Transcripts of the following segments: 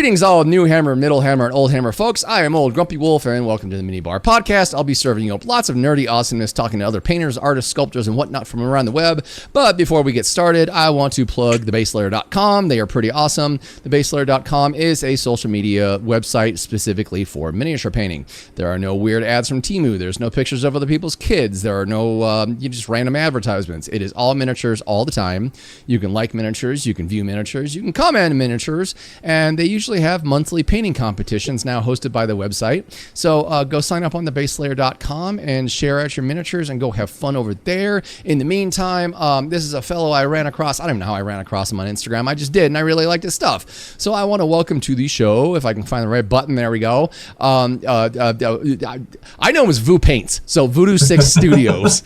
Greetings, all new hammer, middle hammer, and old hammer folks. I am Old Grumpy Wolf, and welcome to the Mini Bar Podcast. I'll be serving you up lots of nerdy awesomeness, talking to other painters, artists, sculptors, and whatnot from around the web. But before we get started, I want to plug thebaselayer.com. They are pretty awesome. Thebaselayer.com is a social media website specifically for miniature painting. There are no weird ads from Temu. There's no pictures of other people's kids. There are no just random advertisements. It is all miniatures all the time. You can like miniatures, you can view miniatures, you can comment on miniatures, and they usually have monthly painting competitions now hosted by the website. So go sign up on thebaselayer.com and share out your miniatures and go have fun over there. In the meantime, this is a fellow I ran across. I don't know how I ran across him on Instagram. I just did, and I really liked his stuff. So I want to welcome to the show, if I can find the right button. There we go. I know him as Voo Paints, so VooDoo6Studios.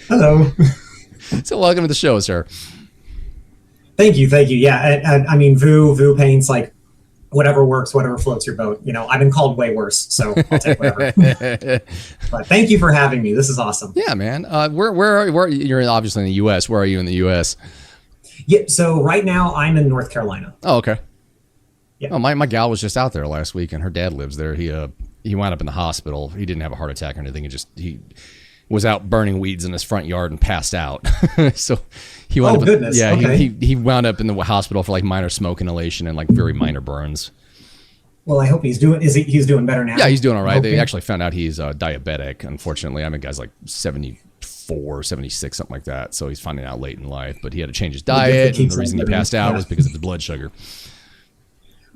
Hello. So welcome to the show, sir. Thank you. Yeah, I mean, Voo Paints, like, whatever works, whatever floats your boat. You know, I've been called way worse, so I'll take whatever. But thank you for having me. This is awesome. Yeah, man. Where you're obviously in the U.S. Where are you in the U.S.? Yeah, so right now I'm in North Carolina. Oh, okay. Yeah. Oh, my gal was just out there last week, and her dad lives there. He wound up in the hospital. He didn't have a heart attack or anything. He was out burning weeds in his front yard and passed out. So he wound up. Goodness. Yeah, okay. he wound up in the hospital for like minor smoke inhalation and like very minor burns. Well, I hope he's doing better now. Yeah, he's doing all right. Okay. They actually found out he's diabetic, unfortunately. I mean, guy's like 74, 76, something like that. So he's finding out late in life. But he had to change his diet, and the reason he passed out was because of his blood sugar.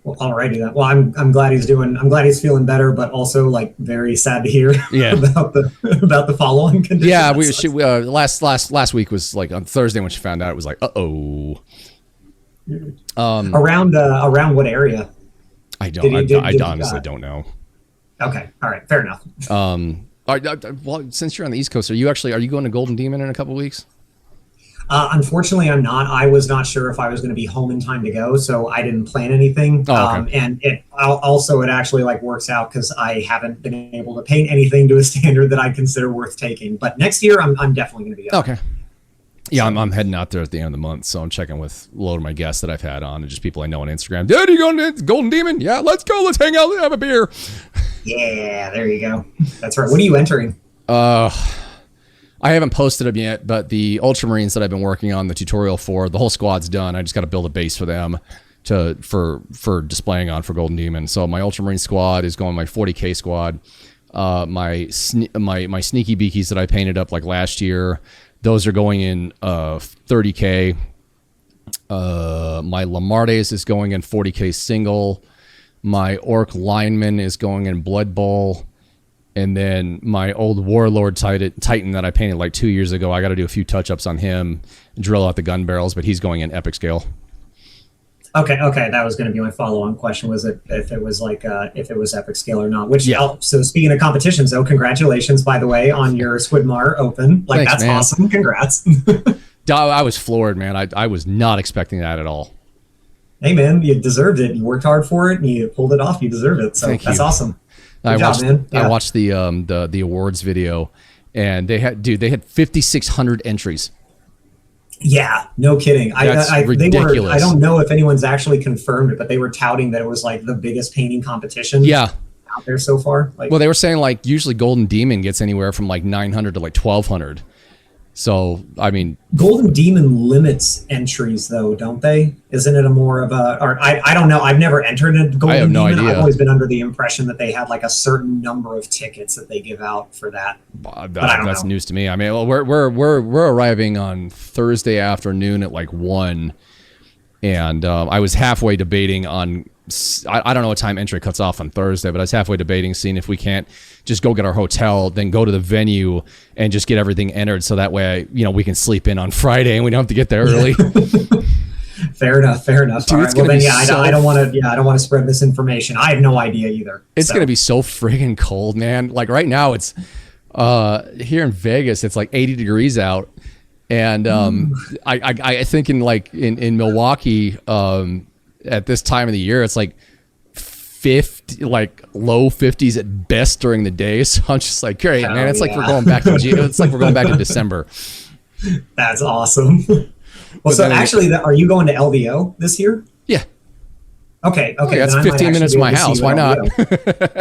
Well, alrighty then. Well, I'm glad he's feeling better, but also like very sad to hear about the following condition. Yeah, last week was like on Thursday when she found out. It was like, uh-oh. Around what area? I honestly don't know. Okay, all right, fair enough. Well, since you're on the East Coast, are you going to Golden Demon in a couple weeks? Unfortunately, I'm not. I was not sure if I was going to be home in time to go, so I didn't plan anything. Oh, okay. And it actually like works out because I haven't been able to paint anything to a standard that I consider worth taking. But next year, I'm definitely going to be up. Okay. Yeah, I'm heading out there at the end of the month, so I'm checking with a load of my guests that I've had on and just people I know on Instagram. Dude, you going to Golden Demon? Yeah, let's go. Let's hang out and have a beer. Yeah, there you go. That's right. What are you entering? I haven't posted them yet, but the Ultramarines that I've been working on the tutorial for, the whole squad's done. I just got to build a base for them for displaying on for Golden Demon. So my Ultramarine squad is going my 40K squad. My sneaky beakies that I painted up like last year, those are going in 30K. My Lamardes is going in 40K single. My Orc lineman is going in Blood Bowl. And then my old Warlord Titan that I painted like 2 years ago, I got to do a few touch-ups on him, drill out the gun barrels, but he's going in epic scale. Okay. That was going to be my follow-on question, was if it was epic scale or not. Which, yeah. So speaking of competitions, though, congratulations, by the way, on your Squidmar Open. Like, thanks, that's man. Awesome. Congrats. I was floored, man. I was not expecting that at all. Hey, man, you deserved it. You worked hard for it, and you pulled it off. You deserve it. So that's awesome. I watched the awards video, and they had 5,600 entries. Yeah, no kidding. That's ridiculous. I don't know if anyone's actually confirmed it, but they were touting that it was like the biggest painting competition. Yeah. Out there so far. Like, well, they were saying like usually Golden Demon gets anywhere from like 900 to like 1,200. So, I mean... Golden Demon limits entries, though, don't they? Isn't it a more of a... Or I don't know. I've never entered a Golden Demon. I have no idea. I've always been under the impression that they had like a certain number of tickets that they give out for that. That's news to me. I mean, well, we're arriving on Thursday afternoon at like 1. And I was halfway debating on... I don't know what time entry cuts off on Thursday, but I was halfway debating, seeing if we can't just go get our hotel, then go to the venue and just get everything entered, so that way, we can sleep in on Friday and we don't have to get there early. Fair enough. Dude, all right. Well, then, I don't want to spread misinformation. I have no idea either. It's going to be so friggin' cold, man. Like right now, it's here in Vegas, it's like 80 degrees out, and I think in Milwaukee. At this time of the year, it's like 50, like low 50s at best during the day. So I'm just like, great, man. It's like we're going back to It's like we're going back to December. That's awesome. Well, so actually, are you going to LVO this year? Yeah. Okay. Oh, yeah, then that's 15 minutes from my house. Why not?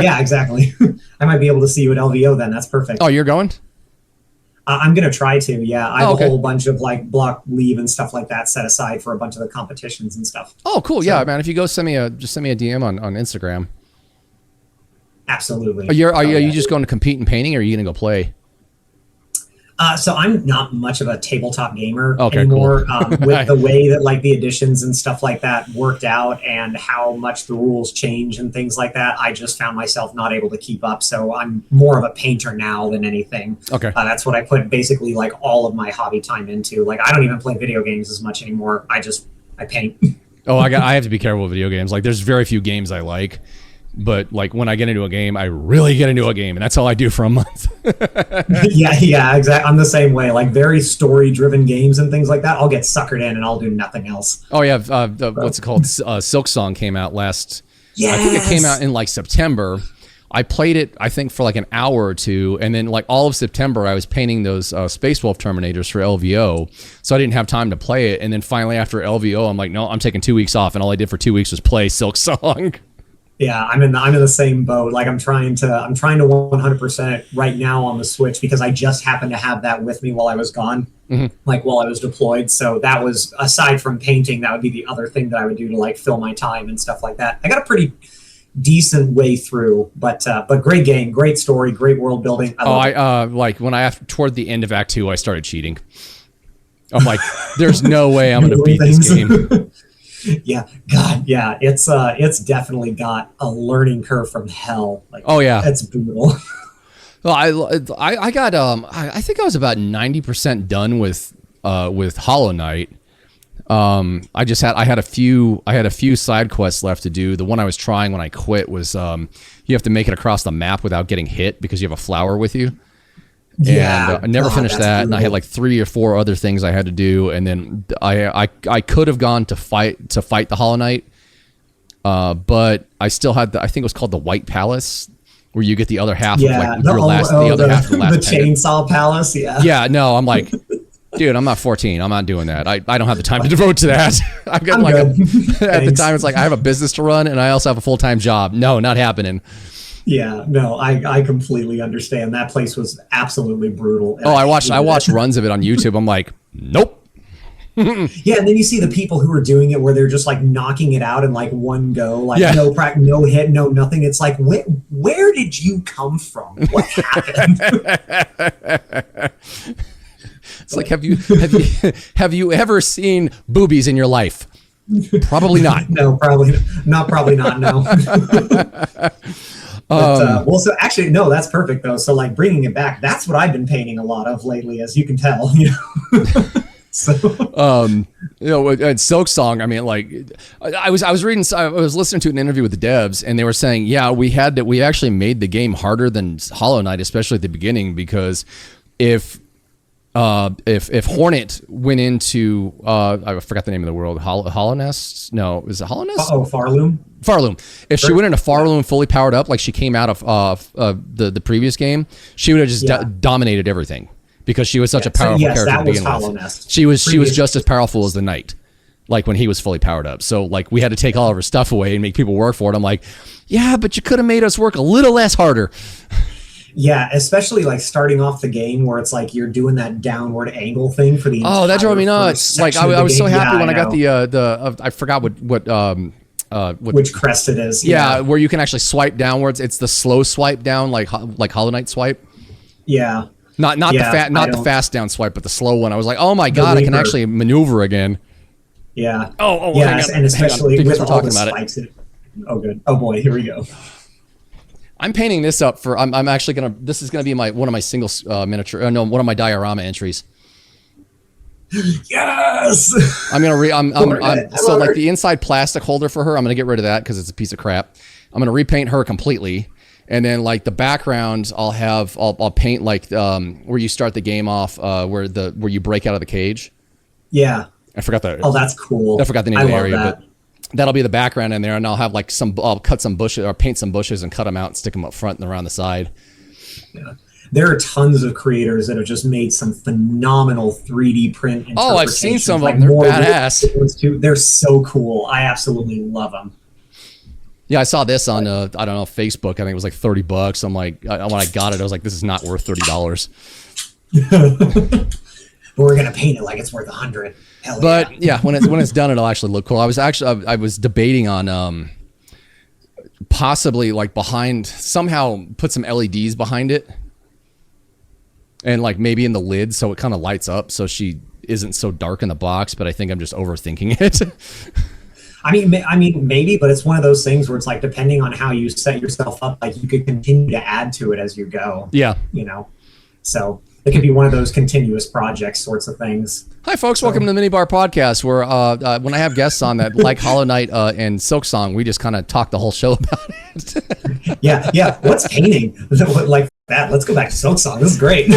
Yeah, exactly. I might be able to see you at LVO then. That's perfect. Oh, you're going? I'm going to try to. Yeah. I have okay. a whole bunch of like block leave and stuff like that set aside for a bunch of the competitions and stuff. Oh, cool. So, yeah, man. If you go send me a DM on Instagram. Absolutely. Are you just going to compete in painting, or are you going to go play? So I'm not much of a tabletop gamer Cool. anymore. With the way that like the editions and stuff like that worked out and how much the rules change and things like that, I just found myself not able to keep up. So I'm more of a painter now than anything. Okay. That's what I put basically like all of my hobby time into. Like I don't even play video games as much anymore. I paint. Oh, I have to be careful with video games. Like there's very few games I like. But like when I get into a game, I really get into a game, and that's all I do for a month. yeah, exactly. I'm the same way. Like very story-driven games and things like that, I'll get suckered in and I'll do nothing else. Oh yeah, what's it called? Silk Song came out last. Yes. I think it came out in like September. I played it, I think, for like an hour or two, and then like all of September, I was painting those Space Wolf Terminators for LVO, so I didn't have time to play it. And then finally, after LVO, I'm like, no, I'm taking 2 weeks off, and all I did for 2 weeks was play Silk Song. Yeah, I'm in the same boat. Like I'm trying to 100% right now on the Switch because I just happened to have that with me while I was gone, like while I was deployed. So that was, aside from painting, that would be the other thing that I would do to like fill my time and stuff like that. I got a pretty decent way through, but great game, great story, great world building. Like when toward the end of Act 2, I started cheating. I'm like, there's no way I'm going to beat this game. Yeah, God, yeah, it's definitely got a learning curve from hell. Like, oh yeah, it's brutal. Well, I got I think I was about 90% done with Hollow Knight. I had a few side quests left to do. The one I was trying when I quit was you have to make it across the map without getting hit because you have a flower with you. Yeah, and I never finished that, brutal. And I had like 3 or 4 other things I had to do, and then I could have gone to fight the Hollow Knight, but I still had I think it was called the White Palace, where you get the other half of like the other half of the last Chainsaw Palace. Yeah, no, I'm like, dude, I'm not 14. I'm not doing that. I don't have the time to devote to that. I've got at the time it's like I have a business to run and I also have a full-time job. No, not happening. Yeah, no, I completely understand. That place was absolutely brutal. Oh, I watched runs of it on YouTube. I'm like, nope. Yeah, and then you see the people who are doing it where they're just like knocking it out in like one go, like no hit, no nothing. It's like, where did you come from? What happened? It's like, have you ever seen boobies in your life? Probably not. No, probably not. No. Well, so actually, no, that's perfect though. So like bringing it back, that's what I've been painting a lot of lately, as you can tell. You know. So, at Silk Song, I mean, like, I was listening to an interview with the devs, and they were saying, yeah, we actually made the game harder than Hollow Knight, especially at the beginning, because if Hornet went into I forgot the name of the world, Hollow Nest? No, is it Hollow Nest? Farloom. Farloom. If she went into Farloom fully powered up, like she came out of the previous game, she would have just dominated everything because she was such a powerful character to begin with. She was just as powerful as the Knight, like when he was fully powered up. So like we had to take all of her stuff away and make people work for it. I'm like, yeah, but you could have made us work a little less harder. Yeah, especially like starting off the game where it's like you're doing that downward angle thing for the that drove me nuts. Like I was so happy when I got the I forgot what which crest it is. Yeah, where you can actually swipe downwards. It's the slow swipe down, like Hollow Knight swipe. Yeah. Not the fast down swipe, but the slow one. I was like, oh my god, I can actually maneuver again. Yeah. Oh yeah, and especially with all the spikes. Oh good. Oh boy, here we go. I'm painting this up for. I'm actually gonna. This is gonna be one of my single miniature. One of my diorama entries. Yes. I'm gonna so like the inside plastic holder for her. I'm gonna get rid of that because it's a piece of crap. I'm gonna repaint her completely, and then like the background, I'll paint like where you start the game off, where you break out of the cage. Yeah. I forgot that. Oh, that's cool. I forgot the name of the area, but that'll be the background in there, and I'll have like I'll cut some bushes or paint some bushes and cut them out and stick them up front and around the side. Yeah. There are tons of creators that have just made some phenomenal 3D print interpretations. Oh, I've seen some of them. They're badass. They're so cool. I absolutely love them. Yeah, I saw this on I don't know, Facebook. I think it was like $30. I'm like, when I got it, I was like, this is not worth $30. But we're gonna paint it like it's worth $100. Hell but yeah, when it's done, it'll actually look cool. I was debating on possibly like behind, somehow put some LEDs behind it, and like maybe in the lid so it kind of lights up so she isn't so dark in the box. But I think I'm just overthinking it. I mean, maybe, but it's one of those things where it's like, depending on how you set yourself up, like you could continue to add to it as you go. Yeah. You know, so it could be one of those continuous project sorts of things. Hi, folks. Welcome to the Minibar Podcast, where when I have guests on that like Hollow Knight and Silk Song, we just kind of talk the whole show about it. Yeah. What's painting? Like that. Let's go back to Silk Song. This is great.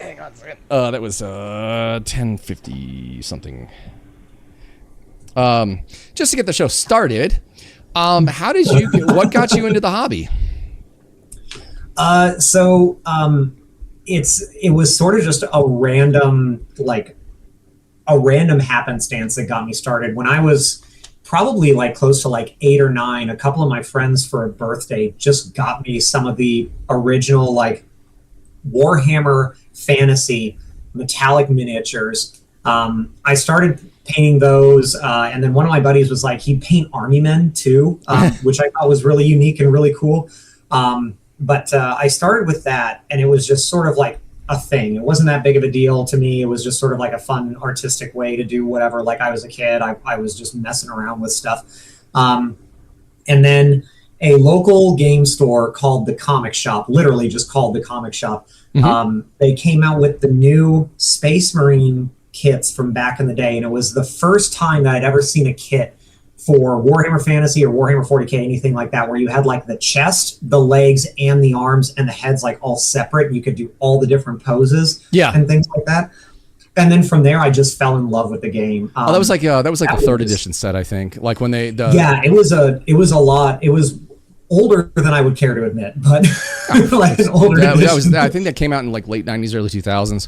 Hang on a second. That was 10:50 something. Just to get the show started, how did you? What got you into the hobby? It was sort of just a random happenstance that got me started. When I was probably like close to like 8 or 9, a couple of my friends for a birthday just got me some of the original like Warhammer Fantasy metallic miniatures. I started painting those, and then one of my buddies was like, he'd paint army men too, which I thought was really unique and really cool. But I started with that, and it was just sort of like a thing. It wasn't that big of a deal to me. It was just sort of like a fun artistic way to do whatever. Like I was a kid, I was just messing around with stuff. And then a local game store called The Comic Shop, literally just called The Comic Shop. They came out with the new Space Marine kits from back in the day, and it was the first time that I'd ever seen a kit for Warhammer Fantasy or Warhammer 40K, anything like that, where you had like the chest, the legs, and the arms and the heads like all separate, and you could do all the different poses and things like that. And then from there, I just fell in love with the game. That was like the third edition set, I think. Like when they it was a lot. It was older than I would care to admit, but like an older edition. I think that came out in like late 90s, early 2000s.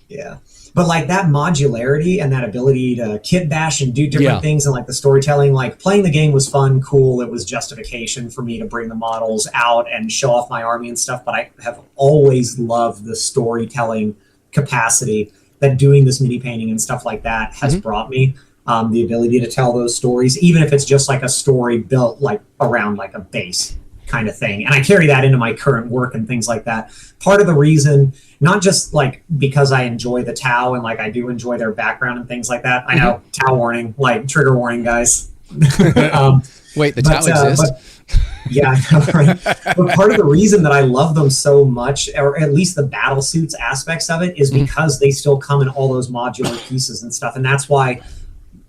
Yeah. But like that modularity and that ability to kit bash and do different things, and like the storytelling, like playing the game was fun, cool. It was justification for me to bring the models out and show off my army and stuff. But I have always loved the storytelling capacity that doing this mini painting and stuff like that has brought me. The ability to tell those stories, even if it's just like a story built like around like a base kind of thing. And I carry that into my current work and things like that. Part of the reason, not just like because I enjoy the Tau and like I do enjoy their background and things like that. I know, Tau warning, like trigger warning, guys. Wait, the Tau exists? Yeah, right. But part of the reason that I love them so much, or at least the battle suits aspects of it, is because they still come in all those modular pieces and stuff. And that's why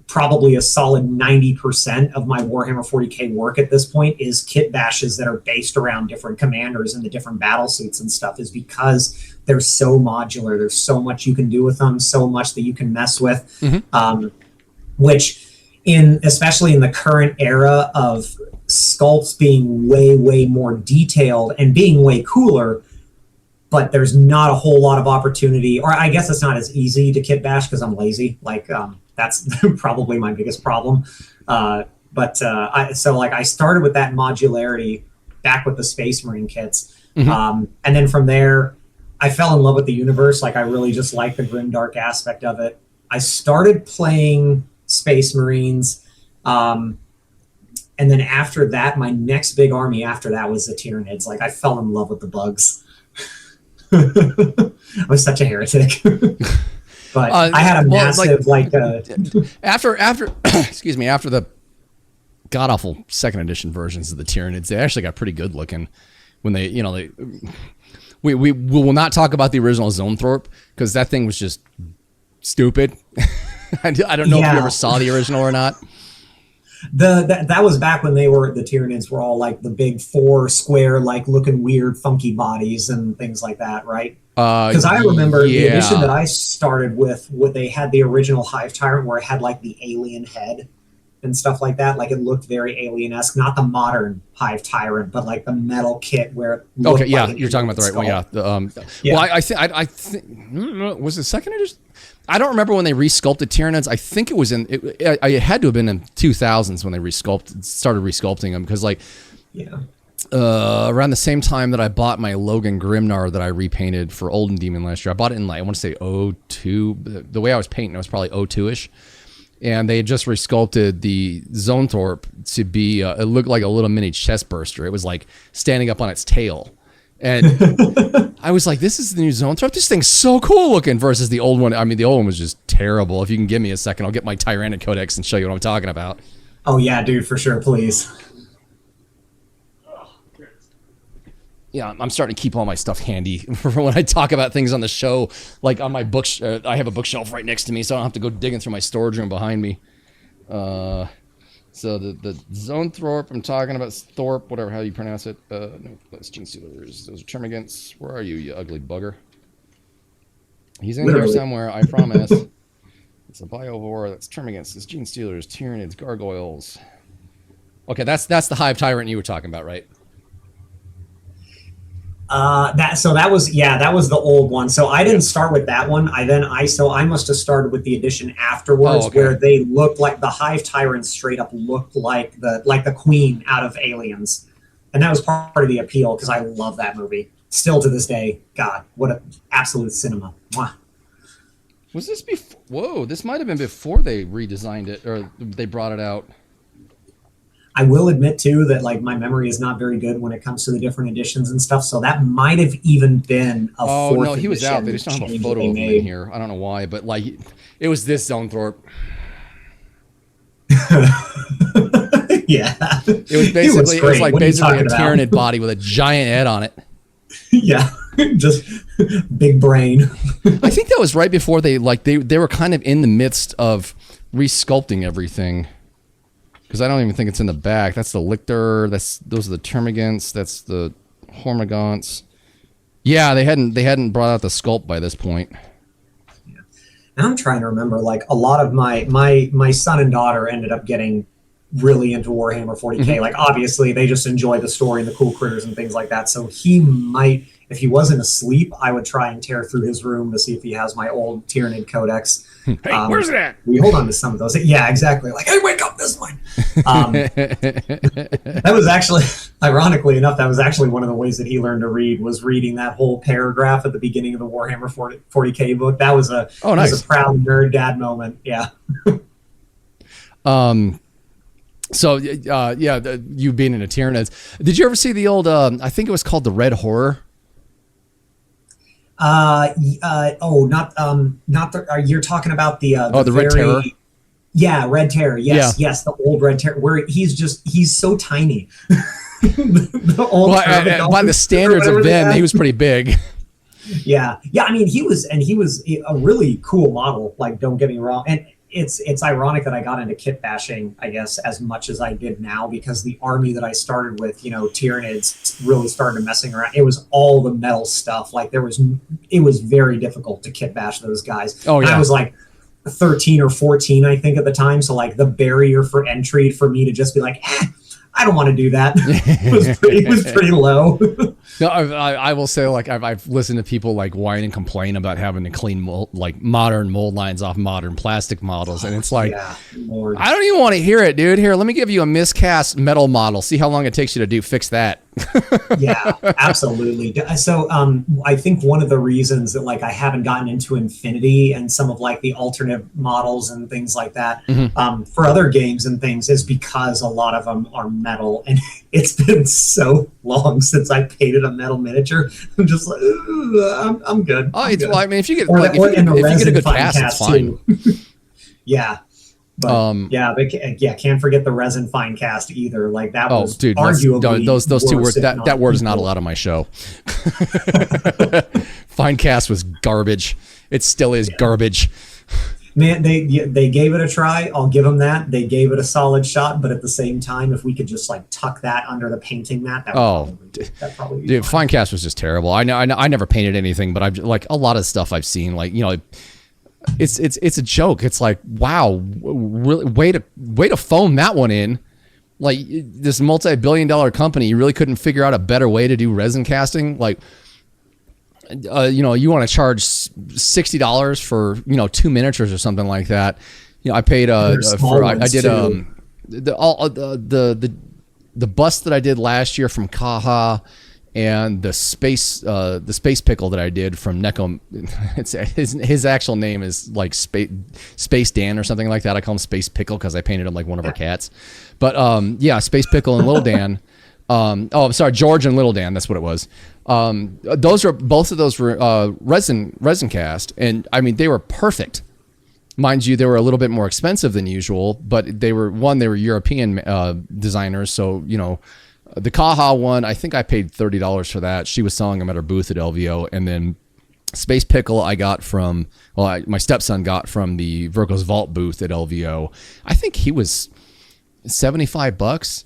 probably a solid 90% of my Warhammer 40K work at this point is kit bashes that are based around different commanders and the different battle suits and stuff, is because they're so modular. There's so much you can do with them, so much that you can mess with, which especially in the current era of sculpts being way, way more detailed and being way cooler, but there's not a whole lot of opportunity, or I guess it's not as easy to kit bash because I'm lazy. Like, that's probably my biggest problem. I started with that modularity back with the Space Marine kits. And then from there, I fell in love with the universe. Like I really just like the grimdark aspect of it. I started playing Space Marines. And then after that, my next big army after that was the Tyranids. Like I fell in love with the bugs. I was such a heretic. But I had a massive after excuse me, after the god awful second edition versions of the Tyranids, they actually got pretty good looking when we will not talk about the original Zonethorpe because that thing was just stupid. I don't know if you ever saw the original or not. That was back when the Tyranids were all like the big 4 square, like looking weird, funky bodies and things like that, right? Because I remember the edition that I started with, they had the original Hive Tyrant where it had like the alien head and stuff like that. Like it looked very alien-esque, not the modern Hive Tyrant, but like the metal kit where it looked okay, yeah, like you're talking about the right one. Yeah. Well, I think was it second edition? I don't remember when they resculpted Tyranids. I think it was it had to have been in 2000s when they started resculpting them, because like around the same time that I bought my Logan Grimnar that I repainted for Olden Demon last year. I bought it in like, I want to say 02. The way I was painting it was probably 02ish. And they had just resculpted the Zonethorpe to be, it looked like a little mini chest burster. It was like standing up on its tail. And I was like, this is the new Zonethorpe? This thing's so cool looking versus the old one. I mean, the old one was just terrible. If you can give me a second, I'll get my Tyranid Codex and show you what I'm talking about. Oh, yeah, dude, for sure, please. Yeah, I'm starting to keep all my stuff handy for when I talk about things on the show. Like on my book, I have a bookshelf right next to me, so I don't have to go digging through my storage room behind me. So the Zonethorpe, I'm talking about Thorpe, whatever, how you pronounce it. No, that's Gene Stealers. Those are Termagants. Where are you ugly bugger? He's in here somewhere, I promise. It's a Biovore. That's Termagants. It's Gene Stealers, Tyranids, Gargoyles. Okay, that's the Hive Tyrant you were talking about, right? That was the old one. So I didn't start with that one. I must have started with the edition afterwards, where they looked like the Hive Tyrants straight up looked like the Queen out of Aliens, and that was part of the appeal because I love that movie still to this day. God, what an absolute cinema! Mwah. Was this before? Whoa, this might have been before they redesigned it or they brought it out. I will admit, too, that like my memory is not very good when it comes to the different editions and stuff. So that might have even been a fourth edition. Oh, no, he was out. They just don't have a photo of him in here. I don't know why, but like it was this Zonethorpe. Yeah. It was basically basically a Tyranid body with a giant head on it. Yeah. Just big brain. I think that was right before they were kind of in the midst of resculpting everything. Because I don't even think it's in the back. That's the Lictor. Those are the Termagants. That's the Hormagaunts. Yeah, they hadn't brought out the sculpt by this point. Yeah. And I'm trying to remember. Like a lot of my son and daughter ended up getting really into Warhammer 40K. Mm-hmm. Like obviously they just enjoy the story and the cool critters and things like that. So he might, if he wasn't asleep, I would try and tear through his room to see if he has my old Tyranid Codex. Hey, where's that? We hold on to some of those. Yeah, exactly. Like, hey, wake up, this is mine. That was actually, ironically enough, that was actually one of the ways that he learned to read, was reading that whole paragraph at the beginning of the Warhammer 40K book. That was a proud nerd dad moment. Yeah. So, you being in a Tyranids. Did you ever see the old, I think it was called the Red Horror? You're talking about the Red Terror. Yeah, Red Terror. Yes, the old Red Terror, where he's so tiny. By the standards of then, he was pretty big. Yeah. I mean, he was a really cool model. Like, don't get me wrong, and it's ironic that I got into kit bashing, I guess, as much as I did now, because the army that I started with, Tyranids, really started messing around. It was all the metal stuff. Like it was very difficult to kit bash those guys. Oh, yeah. And I was like 13 or 14, I think, at the time. So like the barrier for entry for me to just be like, I don't want to do that. was pretty low. No, I will say, like, I've listened to people like whine and complain about having to clean modern mold lines off modern plastic models, and it's like, I don't even want to hear it, dude. Here, let me give you a miscast metal model. See how long it takes you to fix that. Yeah, absolutely. So I think one of the reasons that like I haven't gotten into Infinity and some of like the alternate models and things like that for other games and things is because a lot of them are metal, and it's been so long since I painted a metal miniature. I'm just like, I'm good. Oh, good. Well, I mean, if you get a good cast, it's fine. Yeah. But can't forget the resin fine cast either. Like that was arguably those two words. That word is not allowed on my show. Fine cast was garbage. It still is garbage. Man, they gave it a try. I'll give them that. They gave it a solid shot, but at the same time, if we could just like tuck that under the painting mat, that probably be fine cast was just terrible. I know I never painted anything, but I've like a lot of stuff I've seen, like it's a joke. It's like, wow, really, way to phone that one in. Like, this multi-billion-dollar company, you really couldn't figure out a better way to do resin casting. Like, you know, you want to charge $60 for, you know, 2 miniatures or something like that. You know, I paid I did the bust that I did last year from Kaha, and the space pickle that I did from Neko. It's his actual name is like Space Dan or something like that. I call him Space Pickle because I painted him like one of our cats. But yeah, Space Pickle and Little Dan. I'm sorry, George and Little Dan. That's what it was. Both of those were resin cast, and I mean, they were perfect. Mind you, they were a little bit more expensive than usual, but they were European designers, so you know. The Kaha one, I think I paid $30 for that. She was selling them at her booth at LVO. And then Space Pickle I got from, my stepson got from the Virgo's Vault booth at LVO. I think he was $75.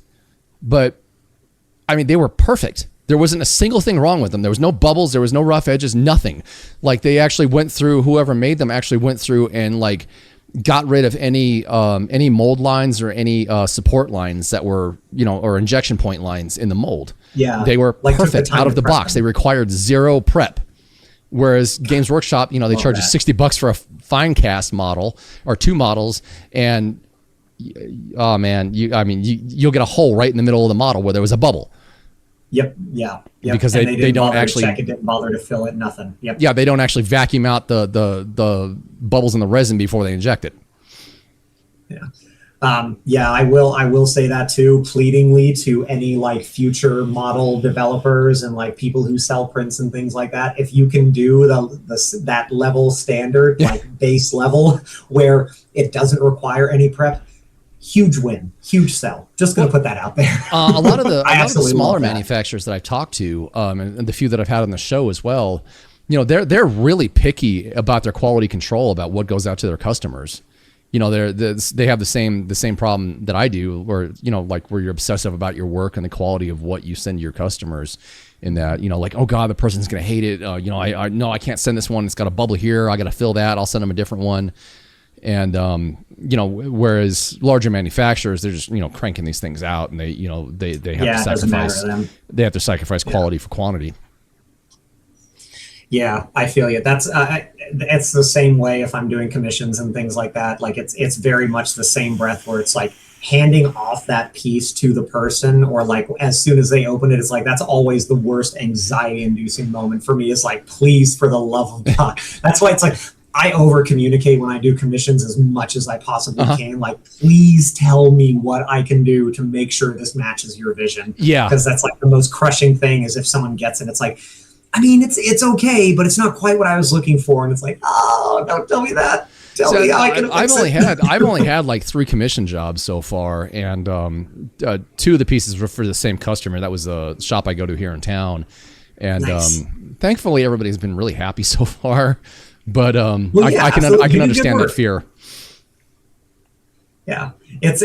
But, I mean, they were perfect. There wasn't a single thing wrong with them. There was no bubbles. There was no rough edges, nothing. Like, they actually went through, whoever made them actually went through and, like, got rid of any mold lines or any support lines that were, you know, or injection point lines in the mold. Yeah. They were like perfect out of the box. They required zero prep. Whereas Games Workshop, you know, they charge you $60 for a fine cast model or 2 models. And oh man, you'll get a hole right in the middle of the model where there was a bubble. Yep. Yeah. Yep. Because they don't actually check it, didn't bother to fill it, nothing. Yep. Yeah, they don't actually vacuum out the bubbles in the resin before they inject it. Yeah. Yeah, I will say that too, pleadingly to any like future model developers and like people who sell prints and things like that. If you can do that level standard, like base level, where it doesn't require any prep, huge win, huge sell. Just going to put that out there. A lot of the smaller manufacturers that I've talked to, and the few that I've had on the show as well, you know, they're really picky about their quality control, about what goes out to their customers. You know, they have the same problem that I do, where, you know, like where you're obsessive about your work and the quality of what you send to your customers. In that, you know, like, oh God, the person's going to hate it. You know, I no, I can't send this one. It's got a bubble here. I got to fill that. I'll send them a different one. And, you know, whereas larger manufacturers, they're just, you know, cranking these things out, and they have to sacrifice quality for quantity. Yeah, I feel you. That's it's the same way if I'm doing commissions and things like that. Like it's very much the same breath where it's like handing off that piece to the person, or like as soon as they open it, it's like, that's always the worst anxiety inducing moment for me. Is like, please, for the love of God. That's why it's like, I over communicate when I do commissions as much as I possibly can. Like, please tell me what I can do to make sure this matches your vision. Yeah. Because that's like the most crushing thing, is if someone gets it, it's like, I mean, it's okay, but it's not quite what I was looking for. And it's like, oh, don't tell me that. Tell me how I can fix it. I've only had like 3 commission jobs so far. And 2 of the pieces were for the same customer. That was the shop I go to here in town. And thankfully, everybody's been really happy so far. But I can understand that fear. Yeah, it's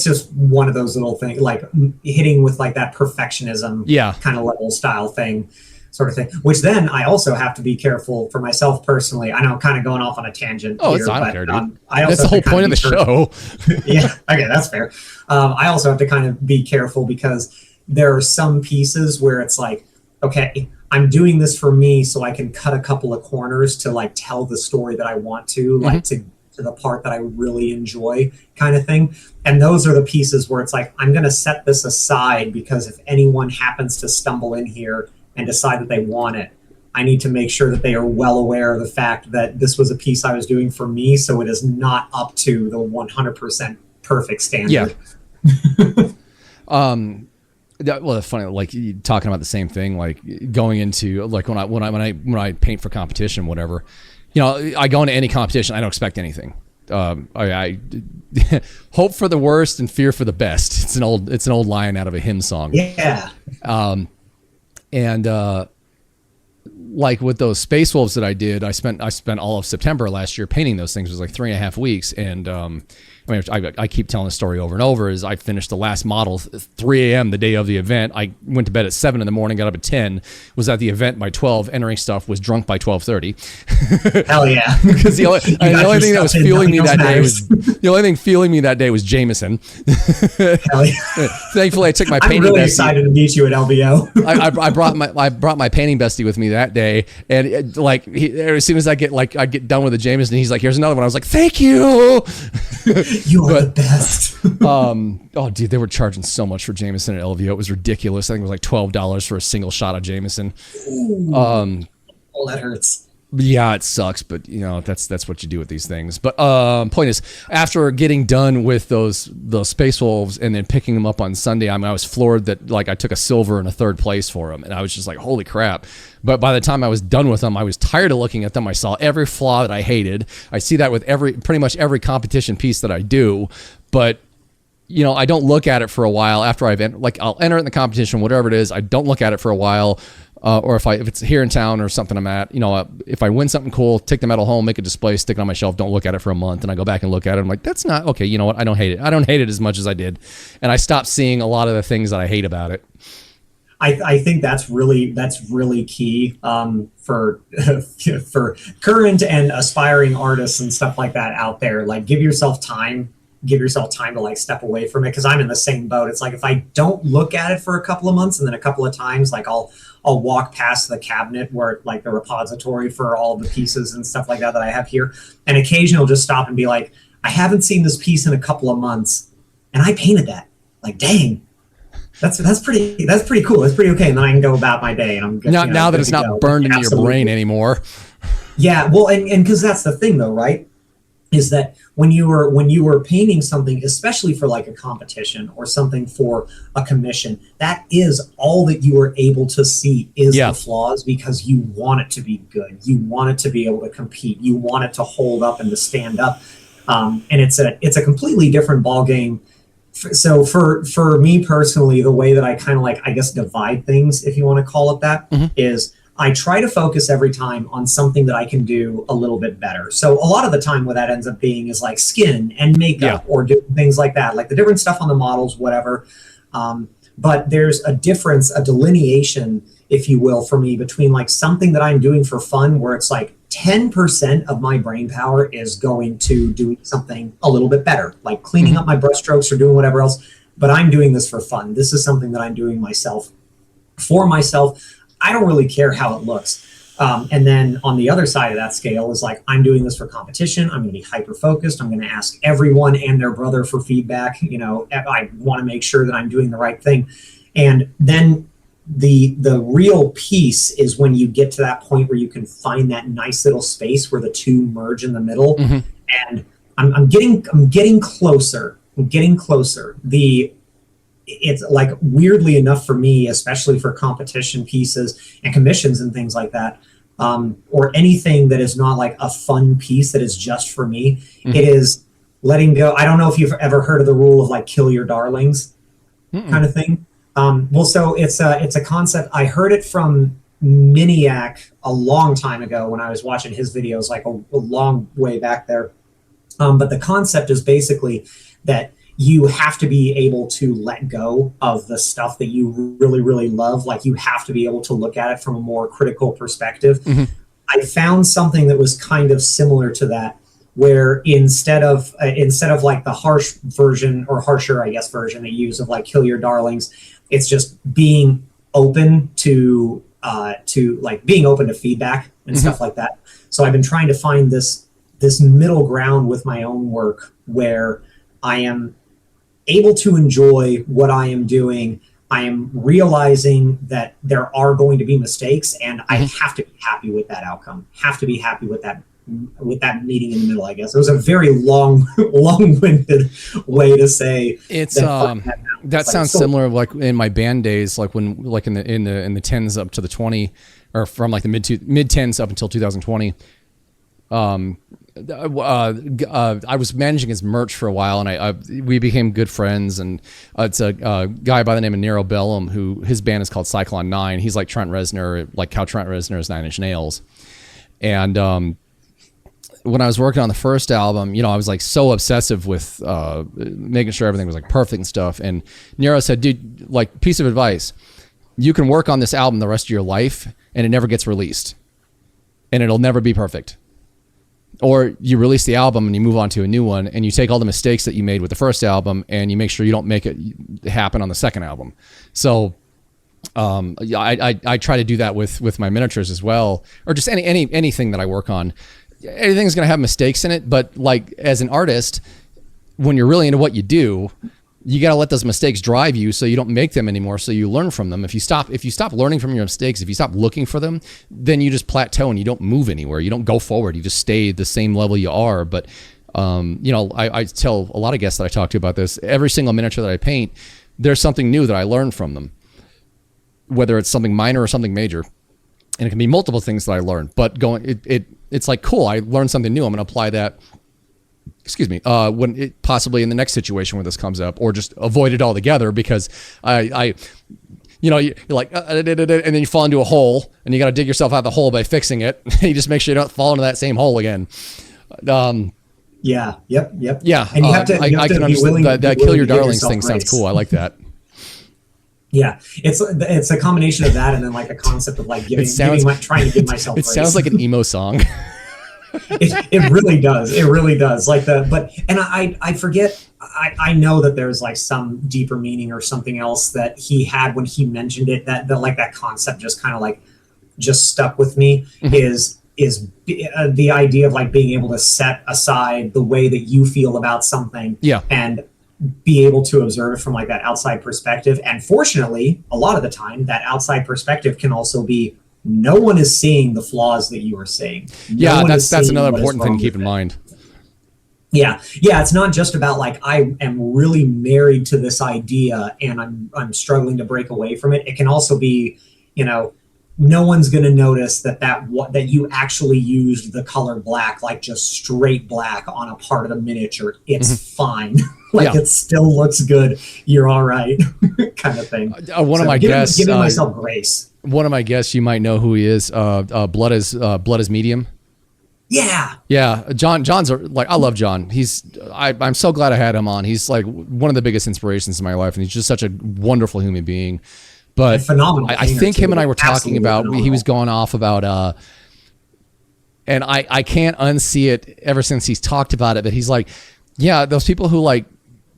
just one of those little things, like hitting with like that perfectionism, kind of level style thing, sort of thing. Which then I also have to be careful for myself personally. I know I'm kind of going off on a tangent. Oh, I don't care, dude. That's the whole point of the show. Yeah, okay, that's fair. I also have to kind of be careful, because there are some pieces where it's like, okay, I'm doing this for me so I can cut a couple of corners to like tell the story that I want to, like to the part that I really enjoy, kind of thing. And those are the pieces where it's like, I'm going to set this aside, because if anyone happens to stumble in here and decide that they want it, I need to make sure that they are well aware of the fact that this was a piece I was doing for me, so it is not up to the 100% perfect standard. Yeah. Well, it's funny, like talking about the same thing, like going into like when I paint for competition, whatever, you know, I go into any competition, I don't expect anything. I hope for the worst and fear for the best. It's an old line out of a hymn song. Yeah. Like with those Space Wolves that I did, I spent all of September last year painting those things. It was like 3.5 weeks, and I mean, I keep telling the story over and over, is I finished the last model 3 a.m. the day of the event. I went to bed at 7 in the morning, got up at 10, was at the event by 12, entering stuff, was drunk by 12:30. Hell yeah. Because the only thing that was fueling me that day was, the only thing fueling me that day was Jameson. Hell yeah. Thankfully, I took my painting I'm really bestie. excited to meet you at LBO. I brought my painting bestie with me that day, and as soon as I get done with the Jameson, he's like, "Here's another one." I was like, "Thank you." You are the best. Oh, dude, they were charging so much for Jameson at LVO. It was ridiculous. I think it was like $12 for a single shot of Jameson. Ooh, that hurts. Yeah, it sucks, but that's what you do with these things. But point is, after getting done with those Space Wolves and then picking them up on Sunday, I was floored that I took a silver and a third place for them, and I was just like, holy crap. But by the time I was done with them, I was tired of looking at them. I saw every flaw that I hated. I see that with pretty much every competition piece that I do, but I don't look at it for a while after I'll enter it in the competition, whatever it is. I don't look at it for a while. Or if it's here in town or something I'm at, if I win something cool, take the medal home, make a display, stick it on my shelf, don't look at it for a month, and I go back and look at it. I'm like, that's not okay. You know what? I don't hate it. I don't hate it as much as I did, and I stopped seeing a lot of the things that I hate about it. I think that's really key for current and aspiring artists and stuff like that out there. Like, give yourself time to step away from it, because I'm in the same boat. It's like, if I don't look at it for a couple of months, and then a couple of times, like I'll walk past the cabinet where like the repository for all of the pieces and stuff like that I have here, and occasionally I'll just stop and be like, I haven't seen this piece in a couple of months, and I painted that. Like, dang, that's pretty cool. That's pretty okay. And then I can go about my day, and I'm good. Now that it's not burned into your brain anymore. Yeah, well, and because that's the thing though, right? Is that when you were painting something, especially for like a competition or something for a commission, that is all that you are able to see is the flaws, because you want it to be good. You want it to be able to compete. You want it to hold up and to stand up. And it's a completely different ball game. So for me personally, the way that I kind of I guess divide things, if you want to call it that, is I try to focus every time on something that I can do a little bit better. So a lot of the time what that ends up being is like skin and makeup or doing things like that, like the different stuff on the models, whatever. But there's a difference, a delineation, if you will, for me between like something that I'm doing for fun, where it's like 10% of my brain power is going to doing something a little bit better, like cleaning up my brush strokes or doing whatever else. But I'm doing this for fun. This is something that I'm doing for myself. I don't really care how it looks. And then on the other side of that scale is like, I'm doing this for competition. I'm going to be hyper-focused. I'm going to ask everyone and their brother for feedback. I want to make sure that I'm doing the right thing. And then the real piece is when you get to that point where you can find that nice little space where the two merge in the middle. And I'm getting closer. It's like, weirdly enough for me, especially for competition pieces and commissions and things like that, or anything that is not like a fun piece that is just for me, it is letting go. I don't know if you've ever heard of the rule of like kill your darlings kind of thing. Well, so it's a concept. I heard it from Miniac a long time ago when I was watching his videos, like a long way back there. But the concept is basically that you have to be able to let go of the stuff that you really, really love. Like, you have to be able to look at it from a more critical perspective. I found something that was kind of similar to that, where instead of like the harsh version, or harsher, I guess, version that you use of like kill your darlings, it's just being open to being open to feedback and stuff like that. So I've been trying to find this middle ground with my own work, where I am able to enjoy what I am doing. I am realizing that there are going to be mistakes, and I have to be happy with that outcome. Have to be happy with that meeting in the middle, I guess. It was a very long-winded way to say it's that sounds similar, like in my band days, like when, like in the 10s up to the 20, or from like the mid 10s up until 2020. I was managing his merch for a while, and we became good friends. And it's a guy by the name of Nero Bellum, who his band is called Cyclone 9. He's like Trent Reznor, like how Trent Reznor is 9 Inch Nails. And when I was working on the first album, I was like so obsessive with making sure everything was like perfect and stuff. And Nero said, dude, like, piece of advice, you can work on this album the rest of your life and it never gets released and it'll never be perfect. Or you release the album and you move on to a new one and you take all the mistakes that you made with the first album and you make sure you don't make it happen on the second album. So I try to do that with my miniatures as well, or just anything that I work on. Everything's going to have mistakes in it, but like as an artist, when you're really into what you do, you got to let those mistakes drive you so you don't make them anymore, so you learn from them. If you stop learning from your mistakes, if you stop looking for them, then you just plateau and you don't move anywhere. You don't go forward. You just stay the same level you are. But I tell a lot of guests that I talk to about this. Every single miniature that I paint, there's something new that I learn from them, whether it's something minor or something major. And it can be multiple things that I learned, but it's like, cool, I learned something new. I'm going to apply that, when it possibly in the next situation where this comes up, or just avoid it altogether because you're like, and then you fall into a hole and you got to dig yourself out of the hole by fixing it. You just make sure you don't fall into that same hole again. Yeah. Yep. Yeah. And you have to can understand that kill your darlings thing sounds cool. I like that. Yeah, it's a combination of that and then like a concept of like trying to give myself it grace. Sounds like an emo song. It really does. It really does. I forget. I know that there's like some deeper meaning or something else that he had when he mentioned it. That concept just kind of like just stuck with me. Mm-hmm. Is the idea of like being able to set aside the way that you feel about something. Yeah. And be able to observe it from like that outside perspective. And fortunately, a lot of the time, that outside perspective can also be no one is seeing the flaws that you are seeing. That's another important thing to keep in mind. Yeah. It's not just about like I am really married to this idea and I'm struggling to break away from it. It can also be, no one's going to notice that you actually used the color black, like just straight black on a part of the miniature. It's fine. It still looks good. You're all right, kind of thing. One of my guests, giving myself grace. One of my guests, you might know who he is. Blood is Medium. Yeah. John's I love John. I'm so glad I had him on. He's like one of the biggest inspirations in my life, and he's just such a wonderful human being. But phenomenal. I think him and I were talking about, phenomenal. He was going off about, and I can't unsee it ever since he's talked about it, but he's like, yeah, those people who like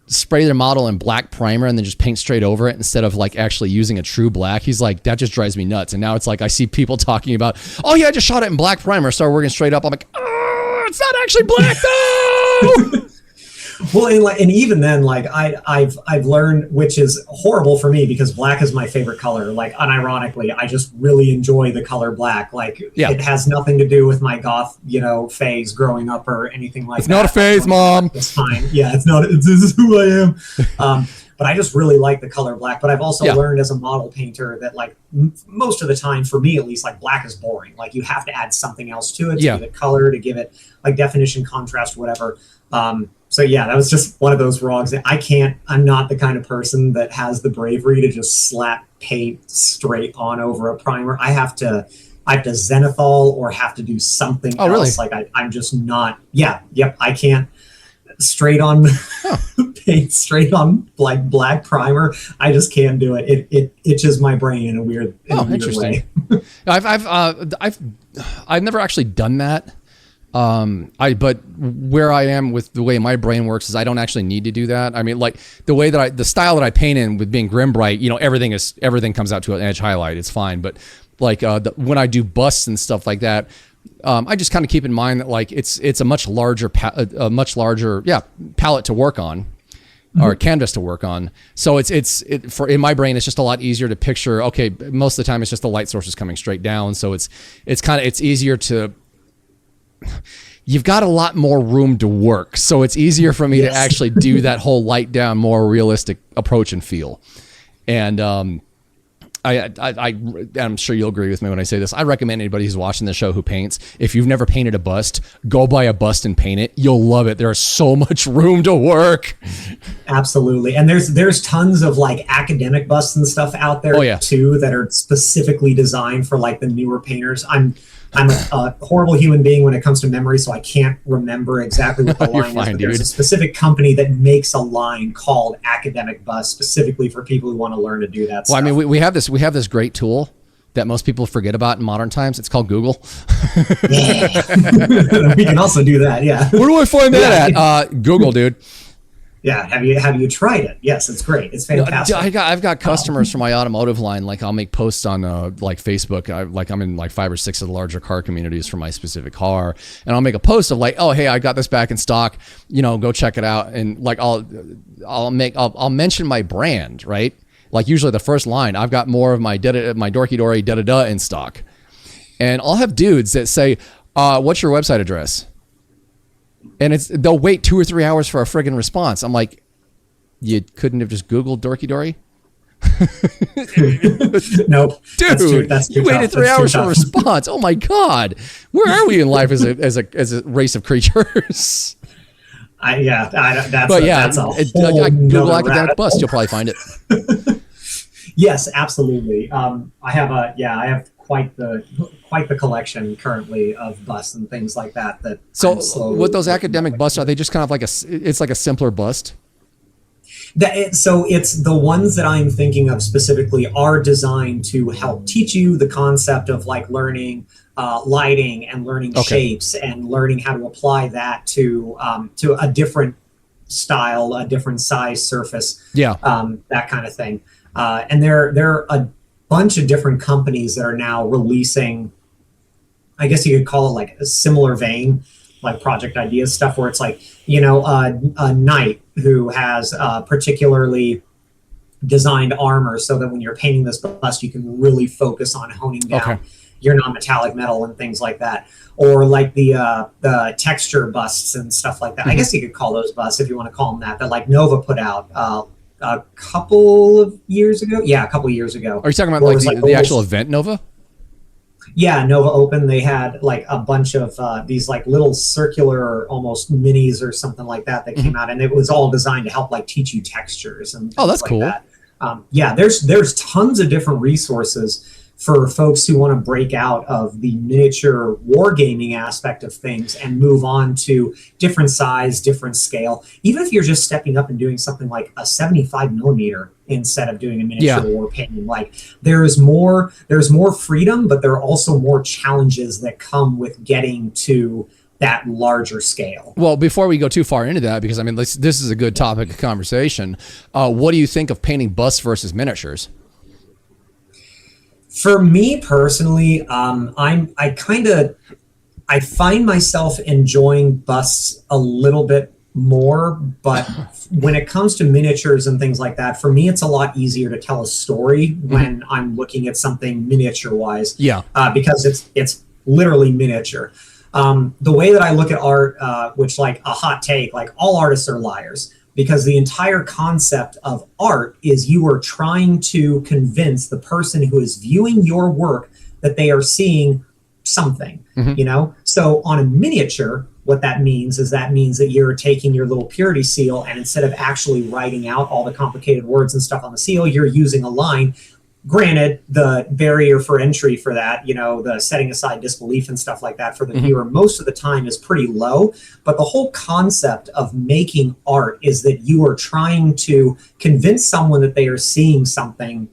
spray their model in black primer and then just paint straight over it instead of like actually using a true black. He's like, that just drives me nuts. And now it's like, I see people talking about, oh yeah, I just shot it in black primer, started working straight up. I'm like, oh, it's not actually black though. Well, and even then, like I've learned, which is horrible for me because black is my favorite color. Like unironically, I just really enjoy the color black. Like It has nothing to do with my goth, phase growing up or anything like that. It's not a phase, Mom. It's fine. Yeah, it's not. This is who I am. But I just really like the color black. But I've also learned as a model painter that like most of the time, for me at least, like black is boring. Like you have to add something else to it to give it color, to give it like definition, contrast, whatever. So yeah, that was just one of those wrongs. I'm not the kind of person that has the bravery to just slap paint straight on over a primer. I have to zenithal or have to do something else. Really? Like I'm just not, I can't straight on paint straight on like black primer. I just can't do it. It itches my brain in a weird interesting. way. I've never actually done that. But where I am with the way my brain works is I don't actually need to do that. I mean, like the way that the style that I paint in with being grim bright, everything comes out to an edge highlight. It's fine. But like, when I do busts and stuff like that, I just kind of keep in mind that like, it's a much larger palette to work on. Or canvas to work on. So in my brain, it's just a lot easier to picture. Okay. Most of the time it's just the light sources coming straight down. So it's easier to, you've got a lot more room to work. So it's easier for me to actually do that whole light down, more realistic approach and feel. And I'm sure you'll agree with me when I say this. I recommend anybody who's watching the show who paints, if you've never painted a bust, go buy a bust and paint it. You'll love it. There's so much room to work. Absolutely. And there's tons of like academic busts and stuff out there too that are specifically designed for like the newer painters. I'm a horrible human being when it comes to memory, so I can't remember exactly what the line is. But there's a specific company that makes a line called Academic Bust specifically for people who want to learn to do that. Well, I mean, we have this great tool that most people forget about in modern times. It's called Google. Yeah. We can also do that. Yeah. Where do I find that at? Google, dude. Yeah, have you tried it? Yes, it's great. It's fantastic. I've got customers from my automotive line. Like I'll make posts on like Facebook. I'm in like 5 or 6 of the larger car communities for my specific car, and I'll make a post of like, oh hey, I got this back in stock. Go check it out. And like I'll mention my brand, right? Like usually the first line, I've got more of my dorky dory da da da in stock, and I'll have dudes that say, what's your website address? And they'll wait 2 or 3 hours for a friggin' response. I'm like, you couldn't have just Googled Dorky Dory? Nope. Dude, you waited 3 hours for a response. Oh my God. Where are we in life as a race of creatures? That's a whole Google Academic Bust, you'll probably find it. Yes, absolutely. I have quite the collection currently of busts and things like that. So with those academic busts, are they just kind of like it's like a simpler bust? So it's the ones that I'm thinking of specifically are designed to help teach you the concept of like learning lighting and learning shapes and learning how to apply that to a different style, a different size surface, that kind of thing. And there are a bunch of different companies that are now releasing, I guess you could call it like a similar vein, like Project Ideas stuff, where it's like, a knight who has particularly designed armor so that when you're painting this bust, you can really focus on honing down your non-metallic metal and things like that. Or like the texture busts and stuff like that. I guess you could call those busts if you want to call them that like Nova put out a couple of years ago. Yeah, a couple of years ago. Are you talking about like the actual event Nova? Yeah, Nova Open. They had like a bunch of these like little circular almost minis or something like that came out, and it was all designed to help like teach you textures and things that's like cool. That. There's tons of different resources for folks who want to break out of the miniature wargaming aspect of things and move on to different size, different scale. Even if you're just stepping up and doing something like a 75 millimeter instead of doing a miniature war painting, like there's more freedom, but there are also more challenges that come with getting to that larger scale. Well, before we go too far into that, because I mean, this is a good topic of conversation. What do you think of painting busts versus miniatures? For me personally, I find myself enjoying busts a little bit more, but when it comes to miniatures and things like that, for me, it's a lot easier to tell a story when I'm looking at something miniature wise. Yeah. Because it's literally miniature. The way that I look at art, which like a hot take, like all artists are liars. Because the entire concept of art is you are trying to convince the person who is viewing your work that they are seeing something, So on a miniature, what that means is that you're taking your little purity seal, and instead of actually writing out all the complicated words and stuff on the seal, you're using a line. Granted, the barrier for entry for that, the setting aside disbelief and stuff like that for the viewer most of the time is pretty low. But the whole concept of making art is that you are trying to convince someone that they are seeing something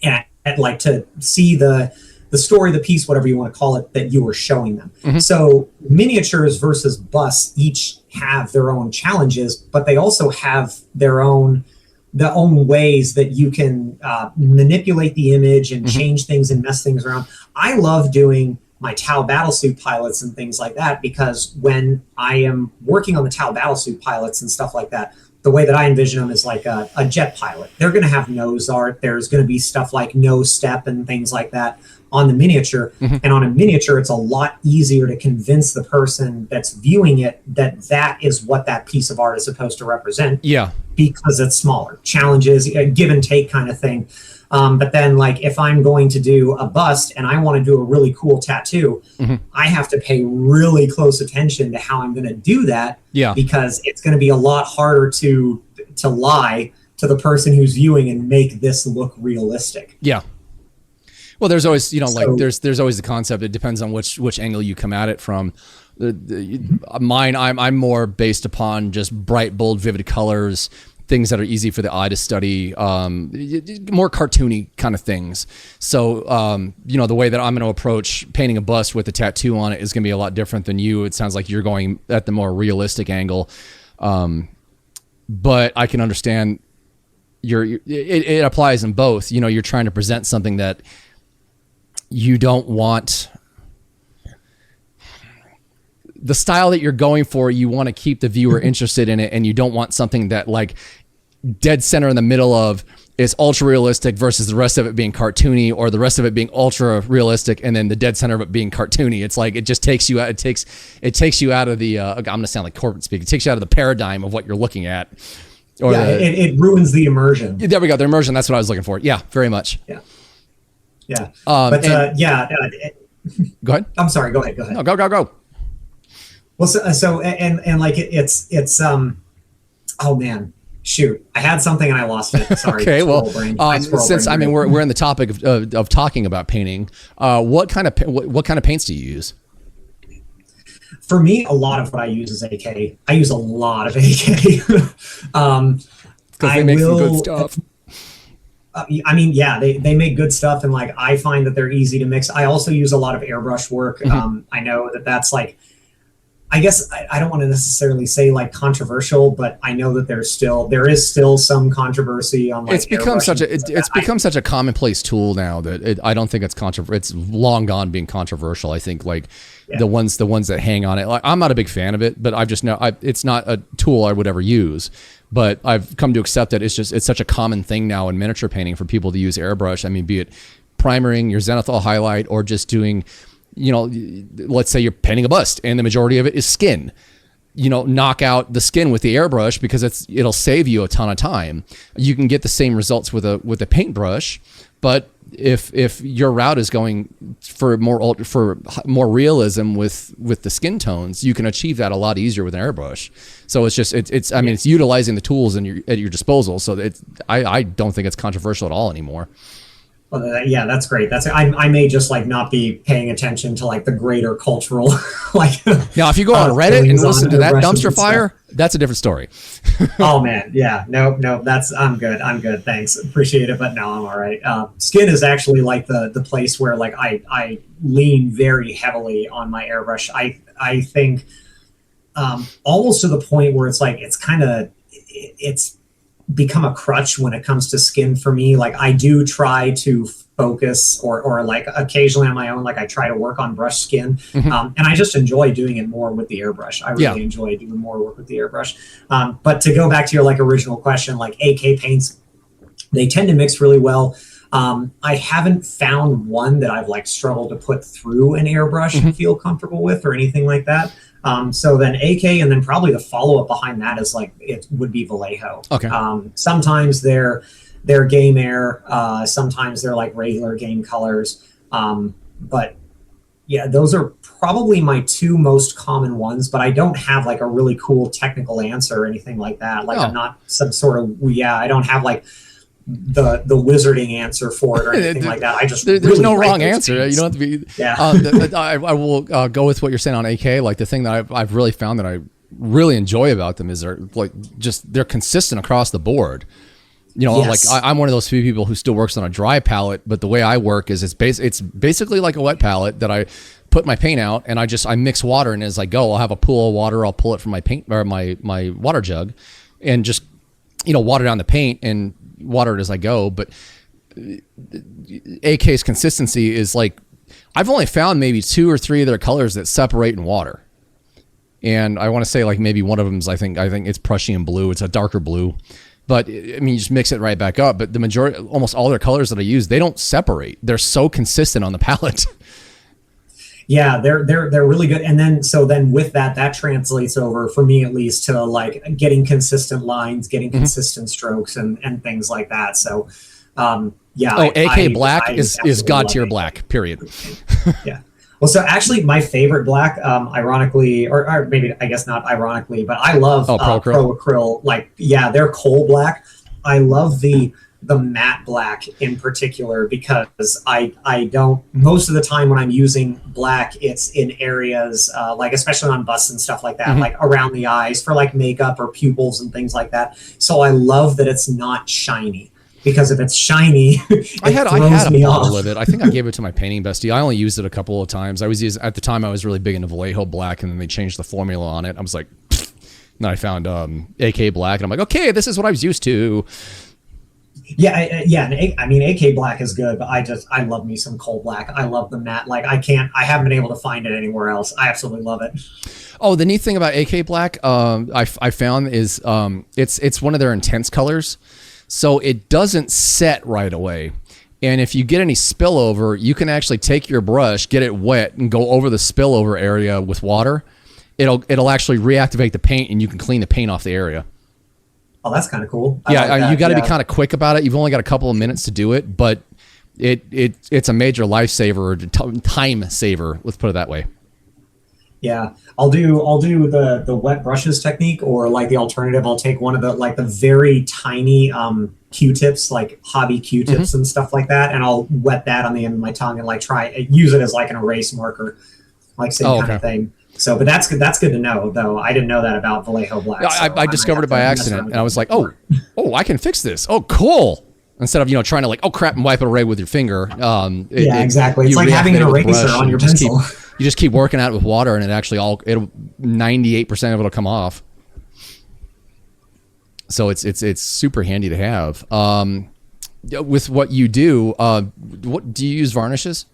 and like to see the story, the piece, whatever you want to call it, that you are showing them. So miniatures versus busts each have their own challenges, but they also have their own ways that you can manipulate the image and change things and mess things around. I love doing my Tau battlesuit pilots and things like that, because when I am working on the Tau battlesuit pilots and stuff like that, the way that I envision them is like a jet pilot. They're going to have nose art. There's going to be stuff like nose step and things like that on the miniature. And on a miniature, it's a lot easier to convince the person that's viewing it that that is what that piece of art is supposed to represent. Yeah. Because it's smaller. Challenges, a give and take kind of thing. But then like if I'm going to do a bust and I want to do a really cool tattoo, I have to pay really close attention to how I'm going to do that. Yeah. Because it's going to be a lot harder to lie to the person who's viewing and make this look realistic. Yeah. Well, there's always, like there's always the concept. It depends on which angle you come at it from. Mine, I'm more based upon just bright, bold, vivid colors, things that are easy for the eye to study, more cartoony kind of things. So, the way that I'm going to approach painting a bust with a tattoo on it is going to be a lot different than you. It sounds like you're going at the more realistic angle. But I can understand it applies in both. You're trying to present something that you don't want. The style that you're going for, you want to keep the viewer interested in it, and you don't want something that like dead center in the middle of is ultra realistic versus the rest of it being cartoony, or the rest of it being ultra realistic and then the dead center of it being cartoony. It's like it just takes you out. It takes you out of the. I'm going to sound like corporate speak. It takes you out of the paradigm of what you're looking at. Or it ruins the immersion. There we go. The immersion. That's what I was looking for. Yeah, very much. Yeah. Go ahead. I'm sorry. Go ahead. No, go. Well, so like it's oh man, shoot, I had something and I lost it. Sorry. Okay, well, since we're in the topic of talking about painting, what kind of paints do you use? For me, a lot of what I use is AK. I use a lot of AK. Because they make some good stuff. They make good stuff, and like I find that they're easy to mix. I also use a lot of airbrush work. I know that's like, I guess I don't want to necessarily say like controversial, but I know that there is still some controversy on like it's become such a commonplace tool now that I don't think it's it's long gone being controversial. I think like the ones that hang on it, like, I'm not a big fan of it, but it's not a tool I would ever use. But I've come to accept that it's such a common thing now in miniature painting for people to use airbrush. I mean, be it primering your zenithal highlight or just doing, let's say you're painting a bust and the majority of it is skin. Knock out the skin with the airbrush because it'll save you a ton of time. You can get the same results with a paintbrush, but if your route is going for more realism with the skin tones, you can achieve that a lot easier with an airbrush. So it's utilizing the tools at your disposal. So I don't think it's controversial at all anymore. Well, that's great. I may just like not be paying attention to like the greater cultural like. Now, if you go on Reddit and listen to that dumpster fire, that's a different story. Oh man, yeah, no, I'm good. Thanks, appreciate it, but no, I'm all right. Skin is actually like the place where like I lean very heavily on my airbrush. I think almost to the point where it's like it's become a crutch when it comes to skin for me. Like I do try to focus or like occasionally on my own, like I try to work on brush skin. And I just enjoy doing it more with the airbrush. I really enjoy doing more work with the airbrush. But to go back to your like original question, like AK paints, they tend to mix really well. I haven't found one that I've like struggled to put through an airbrush and feel comfortable with or anything like that. So then AK, and then probably the follow-up behind that is like, it would be Vallejo. Okay. Sometimes they're game air. Sometimes they're like regular game colors. But yeah, those are probably my two most common ones, but I don't have like a really cool technical answer or anything like that. Like I'm not some sort of, I don't have like the wizarding answer for it or anything like that. There's really no wrong answer. Paints. You don't have to be. Yeah. I will go with what you're saying on AK. Like the thing that I've really found that I really enjoy about them is they're consistent across the board. Like I'm one of those few people who still works on a dry palette, but the way I work is it's basically like a wet palette that I put my paint out and I mix water, and as I go, I'll have a pool of water. I'll pull it from my paint or my water jug, and just water down the paint and water it as I go. But AK's consistency is like, I've only found maybe 2 or 3 of their colors that separate in water. And I want to say like maybe one of them is, I think it's Prussian blue. It's a darker blue, but I mean, you just mix it right back up. But the majority, almost all their colors that I use, they don't separate. They're so consistent on the palette. Yeah, they're really good. And then with that translates over, for me at least, to like getting consistent lines, getting consistent strokes and things like that. So AK black is god tier black, period. Yeah. Well, so actually my favorite black, ironically, or maybe I guess not ironically, but I love Pro Acryl. Like, yeah, they're coal black. I love the the matte black in particular, because I don't, most of the time when I'm using black, it's in areas like, especially on busts and stuff like that, like around the eyes for like makeup or pupils and things like that. So I love that it's not shiny, because if it's shiny, I had a bottle of it. I think I gave it to my painting bestie. I only used it a couple of times. At the time I was really big into Vallejo black, and then they changed the formula on it. I was like, pfft. And then I found AK black, and I'm like, okay, this is what I was used to. Yeah, I mean, AK black is good, but I love me some coal black. I love the matte. Like, I haven't been able to find it anywhere else. I absolutely love it. Oh, the neat thing about AK black, I found is it's one of their intense colors, so it doesn't set right away. And if you get any spillover, you can actually take your brush, get it wet, and go over the spillover area with water. It'll actually reactivate the paint, and you can clean the paint off the area. Oh, that's kind of cool. You got to be kind of quick about it. You've only got a couple of minutes to do it, but it's a major lifesaver, time saver. Let's put it that way. Yeah, I'll do the wet brushes technique, or like the alternative, I'll take one of the very tiny Q-tips, like hobby Q-tips and stuff like that, and I'll wet that on the end of my tongue and like use it as like an erase marker, like same kind of thing. So, but that's good to know, though. I didn't know that about Vallejo black. I discovered it by accident, and I was like, oh, I can fix this. Oh, cool. Instead of, trying to like, oh crap, and wipe it away with your finger. Exactly. It's like having an eraser on your pencil. You just keep working at it with water, and it actually 98% of it'll come off. So it's super handy to have. With what you do, what do you use varnishes?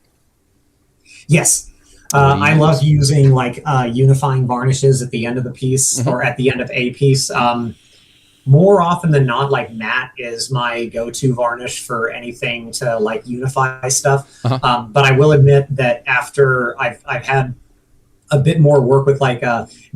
Yes. I love using like unifying varnishes at the end of the piece or at the end of a piece. More often than not, like matte is my go-to varnish for anything to like unify stuff. But I will admit that after I've had a bit more work with like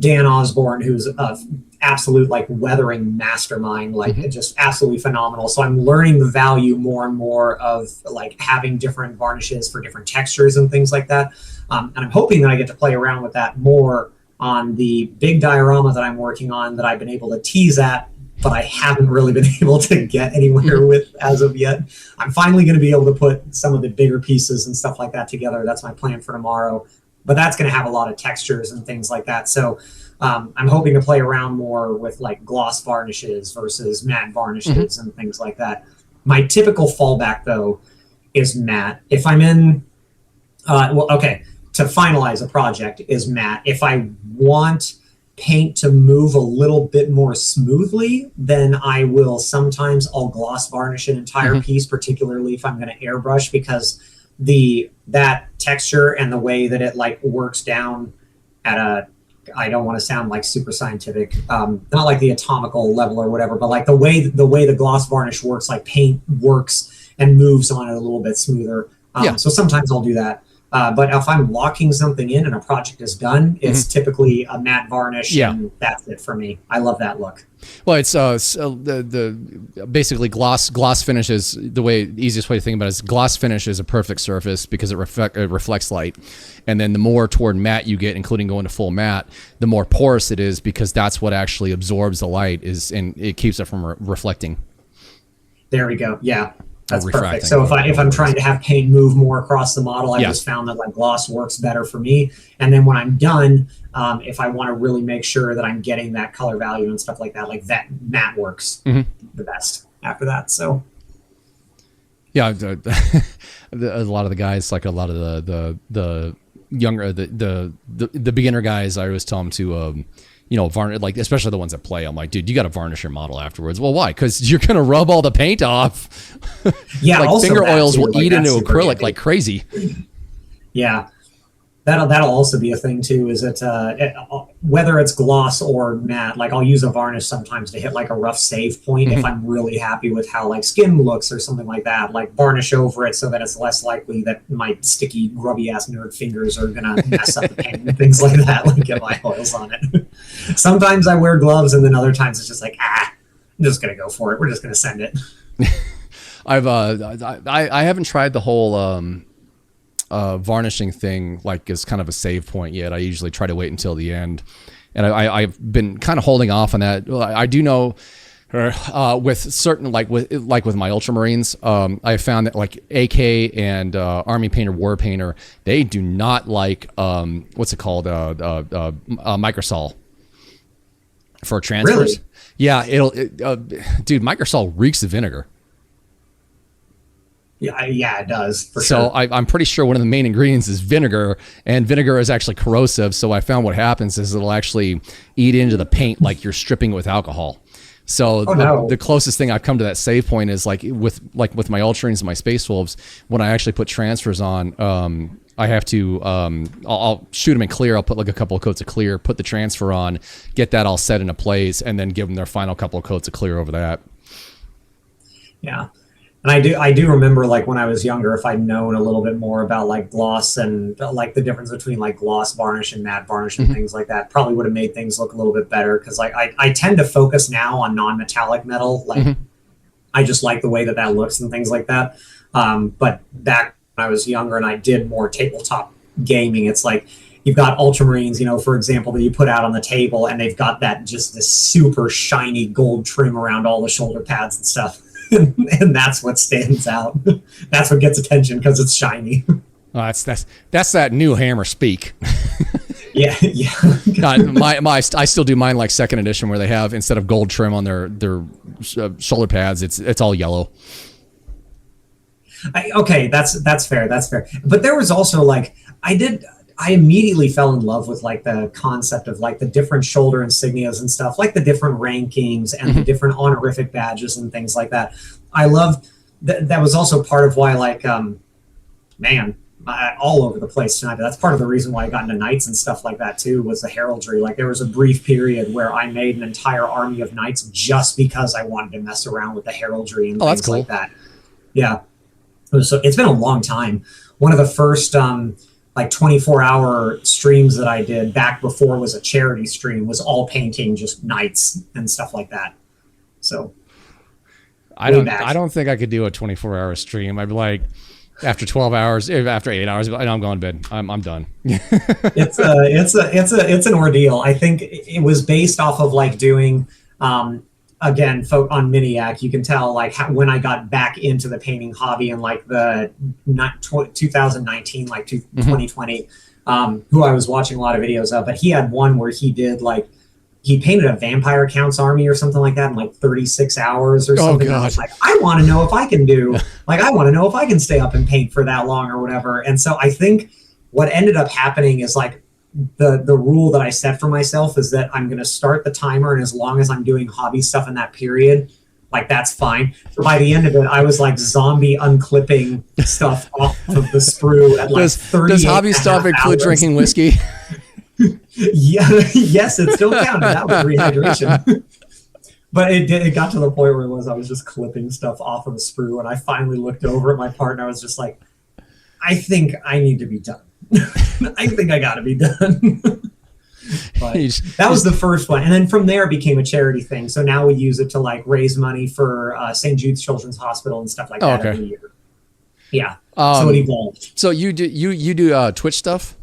Dan Osborne, who's a absolute like weathering mastermind, like just absolutely phenomenal. So I'm learning the value more and more of like having different varnishes for different textures and things like that. And I'm hoping that I get to play around with that more on the big diorama that I'm working on, that I've been able to tease at, but I haven't really been able to get anywhere with as of yet. I'm finally going to be able to put some of the bigger pieces and stuff like that together. That's my plan for tomorrow. But that's going to have a lot of textures and things like that. So I'm hoping to play around more with like gloss varnishes versus matte varnishes and things like that. My typical fallback, though, is matte. If I'm in, to finalize a project is matte. If I want paint to move a little bit more smoothly, then I will sometimes I'll gloss varnish an entire piece, particularly if I'm going to airbrush, because that texture and the way that it like works down at I don't want to sound like super scientific, not like the atomical level or whatever, but like the way the gloss varnish works, like paint works and moves on it a little bit smoother. So sometimes I'll do that. But if I'm locking something in and a project is done, it's typically a matte varnish, and that's it for me. I love that look. Well, it's basically gloss finish is the easiest way to think about it is gloss finish is a perfect surface because it reflects light, and then the more toward matte you get, including going to full matte, the more porous it is because that's what actually absorbs the light and it keeps it from reflecting. There we go. Yeah. That's perfect. So if I'm trying to have paint move more across the model, I just found that like gloss works better for me. And then when I'm done, if I want to really make sure that I'm getting that color value and stuff like that matte works the best after that. So yeah, a lot of the guys, like a lot of the younger the beginner guys, I always tell them to varnish, like especially the ones that play. I'm like, dude, you got to varnish your model afterwards. Well, why? Because you're gonna rub all the paint off. Yeah, like finger oils will eat into acrylic like crazy. Yeah, that'll also be a thing too. Is whether it's gloss or matte, like I'll use a varnish sometimes to hit like a rough save point if I'm really happy with how like skin looks or something like that. Like varnish over it so that it's less likely that my sticky, grubby ass nerd fingers are gonna mess up the paint and things like that. Like get my oils on it. Sometimes I wear gloves, and then other times it's just like I'm just gonna go for it. We're just gonna send it. I haven't tried the whole varnishing thing like as kind of a save point yet. I usually try to wait until the end, and I've been kind of holding off on that. I do know with certain with my Ultramarines, I found that like AK and Army Painter, War Painter, they do not like what's it called, Microsol for transfers. Really? Yeah, dude, Microsol reeks of vinegar. Yeah, it does, for so sure. I'm pretty sure one of the main ingredients is vinegar, and vinegar is actually corrosive. So I found what happens is it'll actually eat into the paint like you're stripping it with alcohol. So the closest thing I've come to that save point is like with my Ultramarines and my Space Wolves, when I actually put transfers on, I have to I'll shoot them in clear. I'll put like a couple of coats of clear, put the transfer on, get that all set into place, and then give them their final couple of coats of clear over that. Yeah. And I do remember like when I was younger, if I'd known a little bit more about like gloss and like the difference between like gloss varnish and matte varnish and things like that, probably would have made things look a little bit better. Cause like I tend to focus now on non-metallic metal. Like I just like the way that looks and things like that. But back when I was younger and I did more tabletop gaming, it's like you've got Ultramarines, you know, for example, that you put out on the table and they've got that just this super shiny gold trim around all the shoulder pads and stuff. And that's what stands out. That's what gets attention because it's shiny. Oh, that's that new hammer speak. Yeah. I still do mine like second edition where they have, instead of gold trim on their shoulder pads, it's all yellow. Okay, that's fair. But there was also like I immediately fell in love with like the concept of like the different shoulder insignias and stuff, like the different rankings and the different honorific badges and things like that. I loved that was also part of why like, all over the place tonight. But that's part of the reason why I got into knights and stuff like that too, was the heraldry. Like there was a brief period where I made an entire army of knights just because I wanted to mess around with the heraldry and things like that. Yeah. So it's been a long time. One of the first, like 24-hour streams that I did back before it was a charity stream was all painting just knights and stuff like that. So I don't think I could do a 24-hour stream. I'd be like, after 12 hours, after 8 hours, I'm going to bed. I'm done. It's an ordeal. I think it was based off of like doing, again, on Miniac, you can tell like when I got back into the painting hobby in like the 2019, like 2020, who I was watching a lot of videos of, but he had one where he did like, he painted a Vampire Count's army or something like that in like 36 hours or something. I was like, I want to know if I can I want to know if I can stay up and paint for that long or whatever. And so I think what ended up happening is like, the rule that I set for myself is that I'm going to start the timer, and as long as I'm doing hobby stuff in that period, like that's fine. So by the end of it, I was like zombie unclipping stuff off of the sprue at like 30. Does hobby stuff include drinking whiskey? Yeah, yes, it still counted. That was rehydration. But it got to the point where I was just clipping stuff off of the sprue, and I finally looked over at my partner. I was just like, I think I need to be done. I think I gotta be done. But that was the first one, and then from there it became a charity thing. So now we use it to like raise money for St. Jude's Children's Hospital and stuff like that every year. Yeah, so it evolved. So you do Twitch stuff?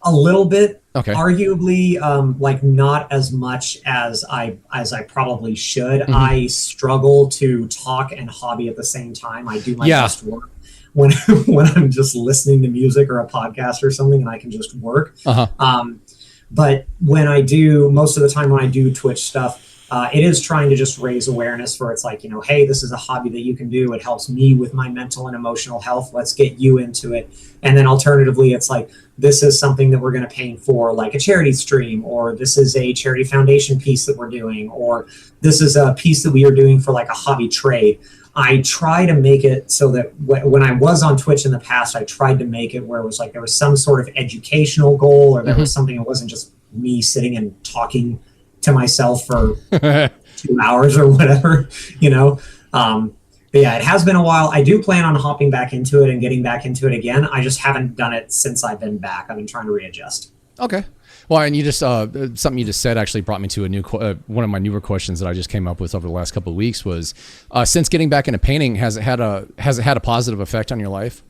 A little bit, okay. Arguably, like not as much as I probably should. I struggle to talk and hobby at the same time. I do my best work when I'm just listening to music or a podcast or something, and I can just work. But when I do, most of the time when I do Twitch stuff, it is trying to just raise awareness for, it's like, you know, hey, this is a hobby that you can do. It helps me with my mental and emotional health. Let's get you into it. And then alternatively, it's like, this is something that we're going to paint for like a charity stream, or this is a charity foundation piece that we're doing, or this is a piece that we are doing for like a hobby trade. I try to make it so that when I was on Twitch in the past, I tried to make it where it was like there was some sort of educational goal, or there was something that wasn't just me sitting and talking to myself for 2 hours or whatever, you know. But yeah, it has been a while. I do plan on hopping back into it and getting back into it again. I just haven't done it since I've been back. I've been trying to readjust. Okay. Well, and you just something you just said actually brought me to a new one of my newer questions that I just came up with over the last couple of weeks was, since getting back into painting, has it had a positive effect on your life?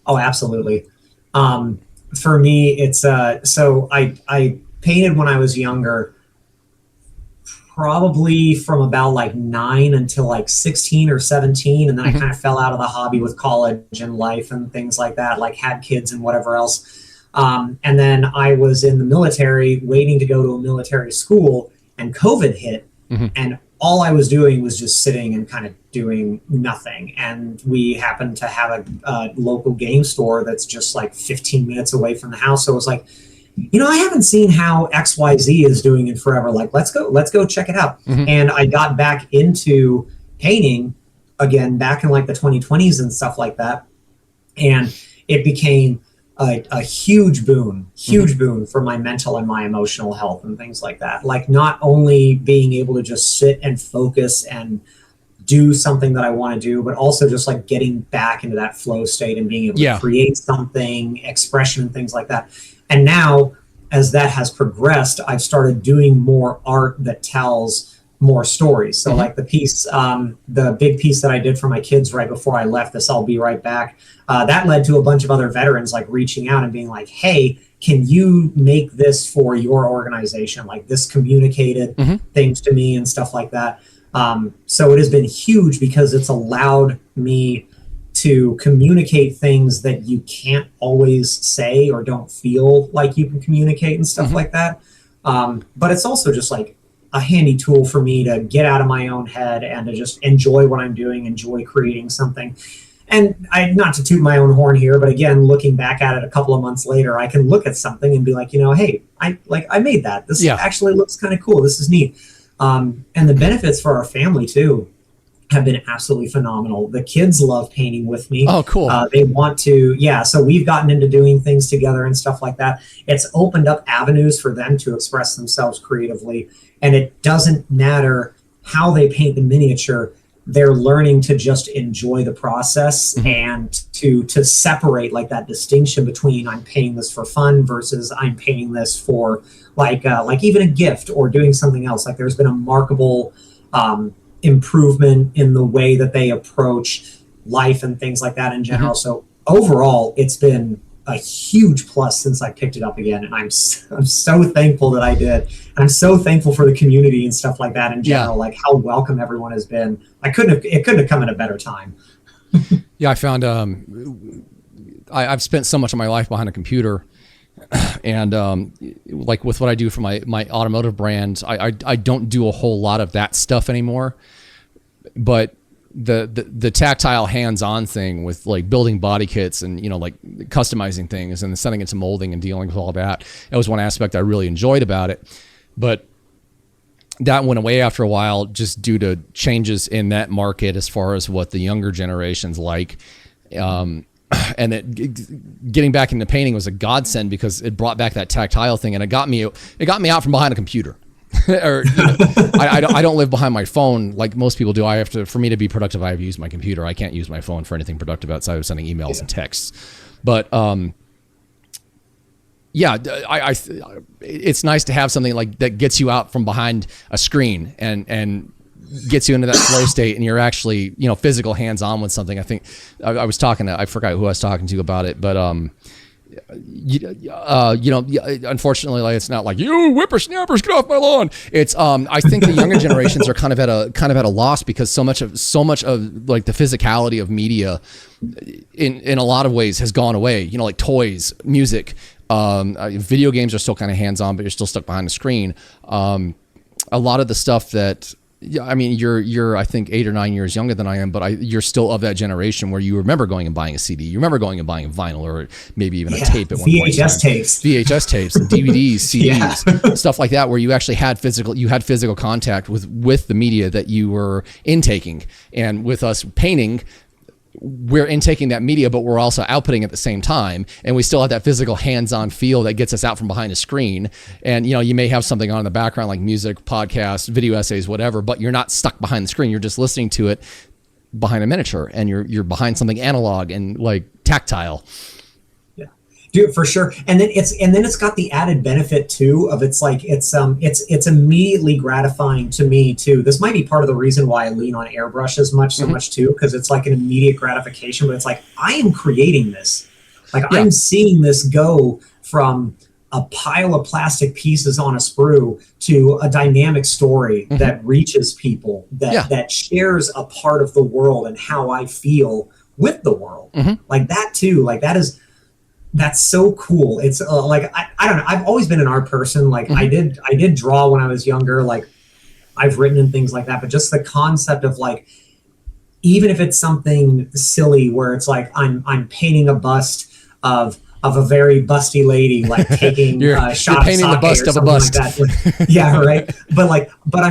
Oh, absolutely. For me, it's so I painted when I was younger. probably from about like 9 until like 16 or 17. And then I kind of fell out of the hobby with college and life and things like that, like had kids and whatever else. And then I was in the military waiting to go to a military school, and COVID hit. And all I was doing was just sitting and kind of doing nothing. And we happened to have a local game store that's just like 15 minutes away from the house. So it was like, I haven't seen how XYZ is doing in forever. Like, let's go check it out. And I got back into painting again, back in like the 2020s and stuff like that. And it became a huge boon for my mental and my emotional health and things like that. Like, not only being able to just sit and focus and do something that I want to do, but also just like getting back into that flow state and being able to create something, expression and things like that. And now, as that has progressed, I've started doing more art that tells more stories. So like the piece, the big piece that I did for my kids right before I left, this I'll be right back, that led to a bunch of other veterans like reaching out and being like, hey, can you make this for your organization? Like, this communicated things to me and stuff like that. So it has been huge because it's allowed me to communicate things that you can't always say or don't feel like you can communicate and stuff like that. But it's also just like a handy tool for me to get out of my own head and to just enjoy what I'm doing, enjoy creating something. And not to toot my own horn here, but again, looking back at it a couple of months later, I can look at something and be like, hey, I made that. This actually looks kind of cool. This is neat. And the benefits for our family too have been absolutely phenomenal. The kids love painting with me. Oh, cool. They want to, so we've gotten into doing things together and stuff like that. It's opened up avenues for them to express themselves creatively. And it doesn't matter how they paint the miniature. They're learning to just enjoy the process and to separate like that distinction between I'm painting this for fun versus I'm painting this for like even a gift or doing something else. Like, there's been a remarkable improvement in the way that they approach life and things like that in general. So overall, it's been a huge plus since I picked it up again, and I'm so thankful that I did. And I'm so thankful for the community and stuff like that in general. Like, how welcome everyone has been. It couldn't have come at a better time. I found I've spent so much of my life behind a computer, and like with what I do for my automotive brand, I don't do a whole lot of that stuff anymore. But the tactile hands-on thing with like building body kits and like customizing things and sending it to molding and dealing with all that, it was one aspect I really enjoyed about it. But that went away after a while just due to changes in that market as far as what the younger generations like. And getting back into painting was a godsend because it brought back that tactile thing, and it got me out from behind a computer. Or I don't live behind my phone like most people do. For me to be productive, I have to use my computer. I can't use my phone for anything productive outside of sending emails and texts. But it's nice to have something like that gets you out from behind a screen and gets you into that flow state, and you're actually physical hands-on with something. I think I was talking to, I forgot who I was talking to about it, but unfortunately, like, it's not like, you whippersnappers, get off my lawn. It's I think the younger generations are kind of at a loss because so much of like the physicality of media in a lot of ways has gone away. Like toys, music, video games are still kind of hands-on, but you're still stuck behind the screen. A lot of the stuff that, I mean, you're I think 8 or 9 years younger than I am, but you're still of that generation where you remember going and buying a CD. You remember going and buying a vinyl or maybe even a tape at one point. VHS tapes, DVDs, CDs, stuff like that, where you actually had physical contact with the media that you were intaking. And with us painting, we're intaking that media, but we're also outputting at the same time, and we still have that physical hands-on feel that gets us out from behind a screen. And you may have something on in the background like music, podcasts, video essays, whatever, but you're not stuck behind the screen. You're just listening to it behind a miniature, and you're behind something analog and like tactile. Dude, for sure. And then it's got the added benefit too of it's immediately gratifying to me too. This might be part of the reason why I lean on airbrush so much too, because it's like an immediate gratification, but it's like I am creating this. Like I'm seeing this go from a pile of plastic pieces on a sprue to a dynamic story that reaches people, that shares a part of the world and how I feel with the world. Like that too, like that's so cool. It's like, I don't know. I've always been an art person. Like I did draw when I was younger. Like I've written and things like that, but just the concept of like, even if it's something silly where it's like, I'm painting a bust of a very busty lady, like taking a shot of painting the bust of a bust. Like that. Yeah, right. But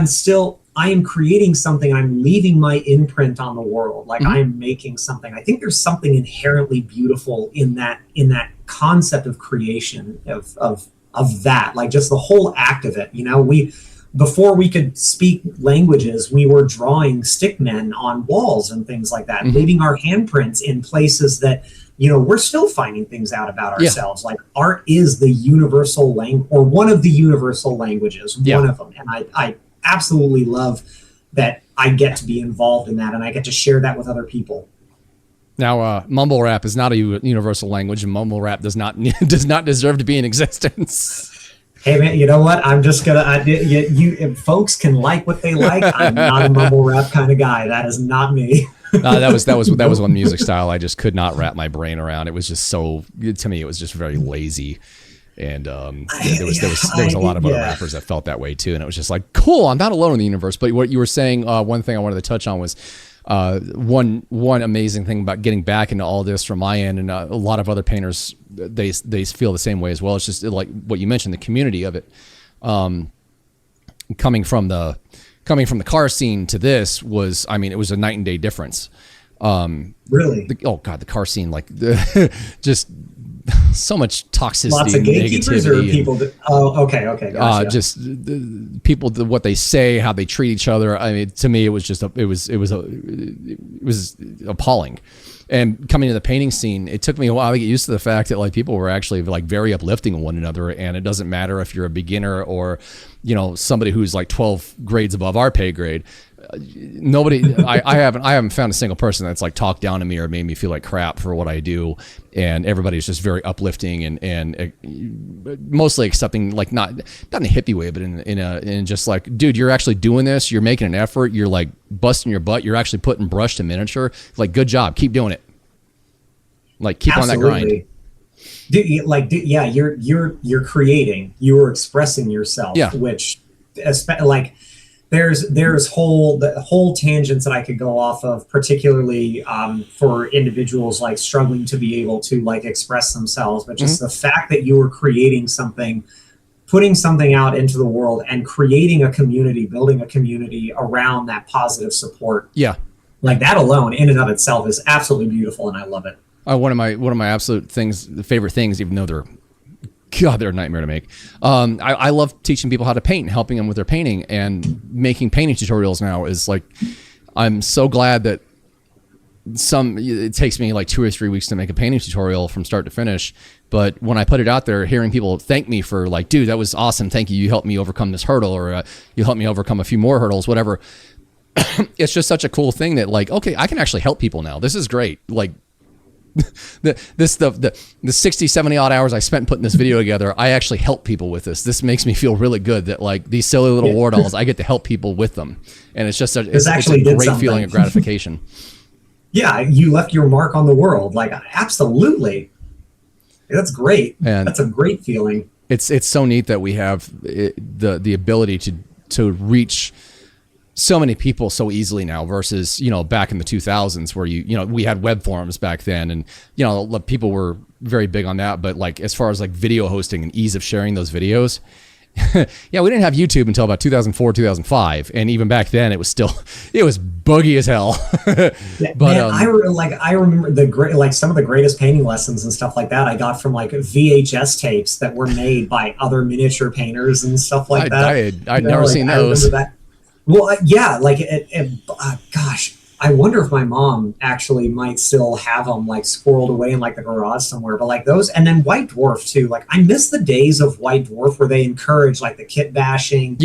I am creating something. I'm leaving my imprint on the world. Like I'm making something. I think there's something inherently beautiful in that concept of creation of that. Like just the whole act of it. You know, before we could speak languages, we were drawing stick men on walls and things like that, leaving our handprints in places that, you know, we're still finding things out about ourselves. Like art is the universal language, or one of the universal languages, one of them. And I absolutely love that I get to be involved in that and I get to share that with other people. Now, mumble rap is not a universal language, and mumble rap does not deserve to be in existence. Hey man, you know what? I'm just gonna. If folks can like what they like, I'm not a mumble rap kind of guy. That is not me. That was one music style I just could not wrap my brain around. It was just so, to me, it was just very lazy. And there was a lot of other rappers that felt that way too. And it was just like, cool, I'm not alone in the universe. But what you were saying, one thing I wanted to touch on was one amazing thing about getting back into all this from my end, and a lot of other painters, they feel the same way as well. It's just like what you mentioned, the community of it. Coming from the car scene to this was, I mean, it was a night and day difference. Really? The car scene, like just so much toxicity, lots of gatekeepers negativity, or people that, okay, gotcha. Just people, what they say, how they treat each other. I mean, to me, it was just it was appalling. And coming to the painting scene, it took me a while to get used to the fact that like people were actually like very uplifting of one another, and it doesn't matter if you're a beginner or, you know, somebody who's like 12 grades above our pay grade. Nobody, I haven't found a single person that's like talked down to me or made me feel like crap for what I do, and everybody's just very uplifting and mostly accepting, like not in a hippie way, but in just like, dude, you're actually doing this, you're making an effort, you're like busting your butt, you're actually putting brush to miniature, like good job, keep doing it, like keep Absolutely. On that grind. Yeah, you're creating, you're expressing yourself, which like. There's whole tangents that I could go off of, particularly for individuals like struggling to be able to like express themselves. But just the fact that you are creating something, putting something out into the world, and creating a community, building a community around that positive support. Yeah, like that alone, in and of itself, is absolutely beautiful, and I love it. One of my absolute favorite things, even though they're a nightmare to make. I love teaching people how to paint and helping them with their painting, and making painting tutorials now is like, I'm so glad that it takes me like 2 or 3 weeks to make a painting tutorial from start to finish. But when I put it out there, hearing people thank me for like, dude, that was awesome. Thank you. You helped me overcome this hurdle, or you helped me overcome a few more hurdles, whatever. It's just such a cool thing that like, okay, I can actually help people now. This is great. Like, the 60, 70 odd hours I spent putting this video together, I actually help people with this. This makes me feel really good that like these silly little war dolls, I get to help people with them. And it's just it's a great feeling of gratification. Yeah, you left your mark on the world. Like, absolutely. That's great. And that's a great feeling. It's so neat that we have the ability to reach so many people so easily now versus, you know, back in the 2000s where we had web forums back then, and, you know, people were very big on that. But like, as far as like video hosting and ease of sharing those videos, yeah, we didn't have YouTube until about 2004, 2005. And even back then it was buggy as hell. But man, I remember some of the greatest painting lessons and stuff like that I got from like VHS tapes that were made by other miniature painters and stuff like that. I'd never seen those. Well, yeah, like gosh, I wonder if my mom actually might still have them like squirreled away in like the garage somewhere. But like those, and then White Dwarf too. Like I miss the days of White Dwarf where they encourage like the kit bashing,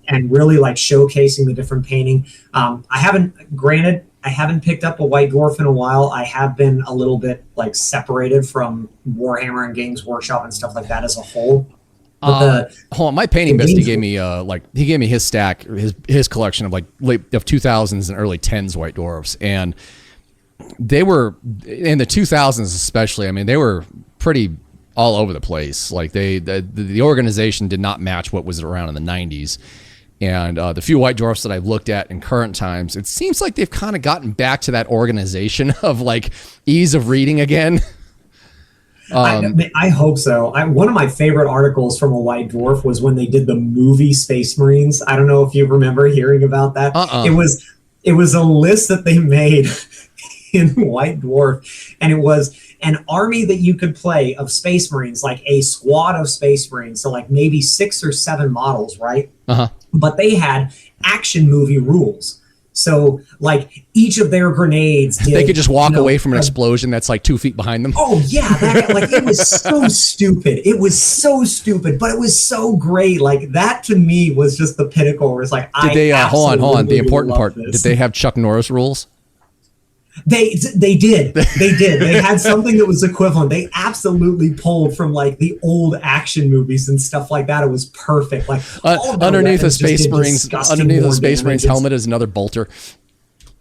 and really like showcasing the different painting. I haven't picked up a White Dwarf in a while. I have been a little bit like separated from Warhammer and Games Workshop and stuff like that as a whole. Hold on, my painting best. He gave me his stack, his collection of late 2000s and early 10s white dwarfs, and they were in the 2000s especially. I mean, they were pretty all over the place. Like the organization did not match what was around in the 90s. And the few white dwarfs that I've looked at in current times, it seems like they've kind of gotten back to that organization of ease of reading again. I hope so. One of my favorite articles from a white dwarf was when they did the movie Space Marines. I don't know if you remember hearing about that. It was a list that they made in White Dwarf, and it was an army that you could play of Space Marines, like a squad of Space Marines, so maybe 6 or 7 models, right? But they had action movie rules. So each of their grenades they could just walk away from an explosion that's 2 feet behind them. Oh yeah, it was so stupid. It was so stupid, but it was so great. That to me was just the pinnacle. Where it's did they hold on? The important part. Did they have Chuck Norris rules? They did. They had something that was equivalent. They absolutely pulled from the old action movies and stuff like that. It was perfect. Underneath the Space Marines helmet is another bolter.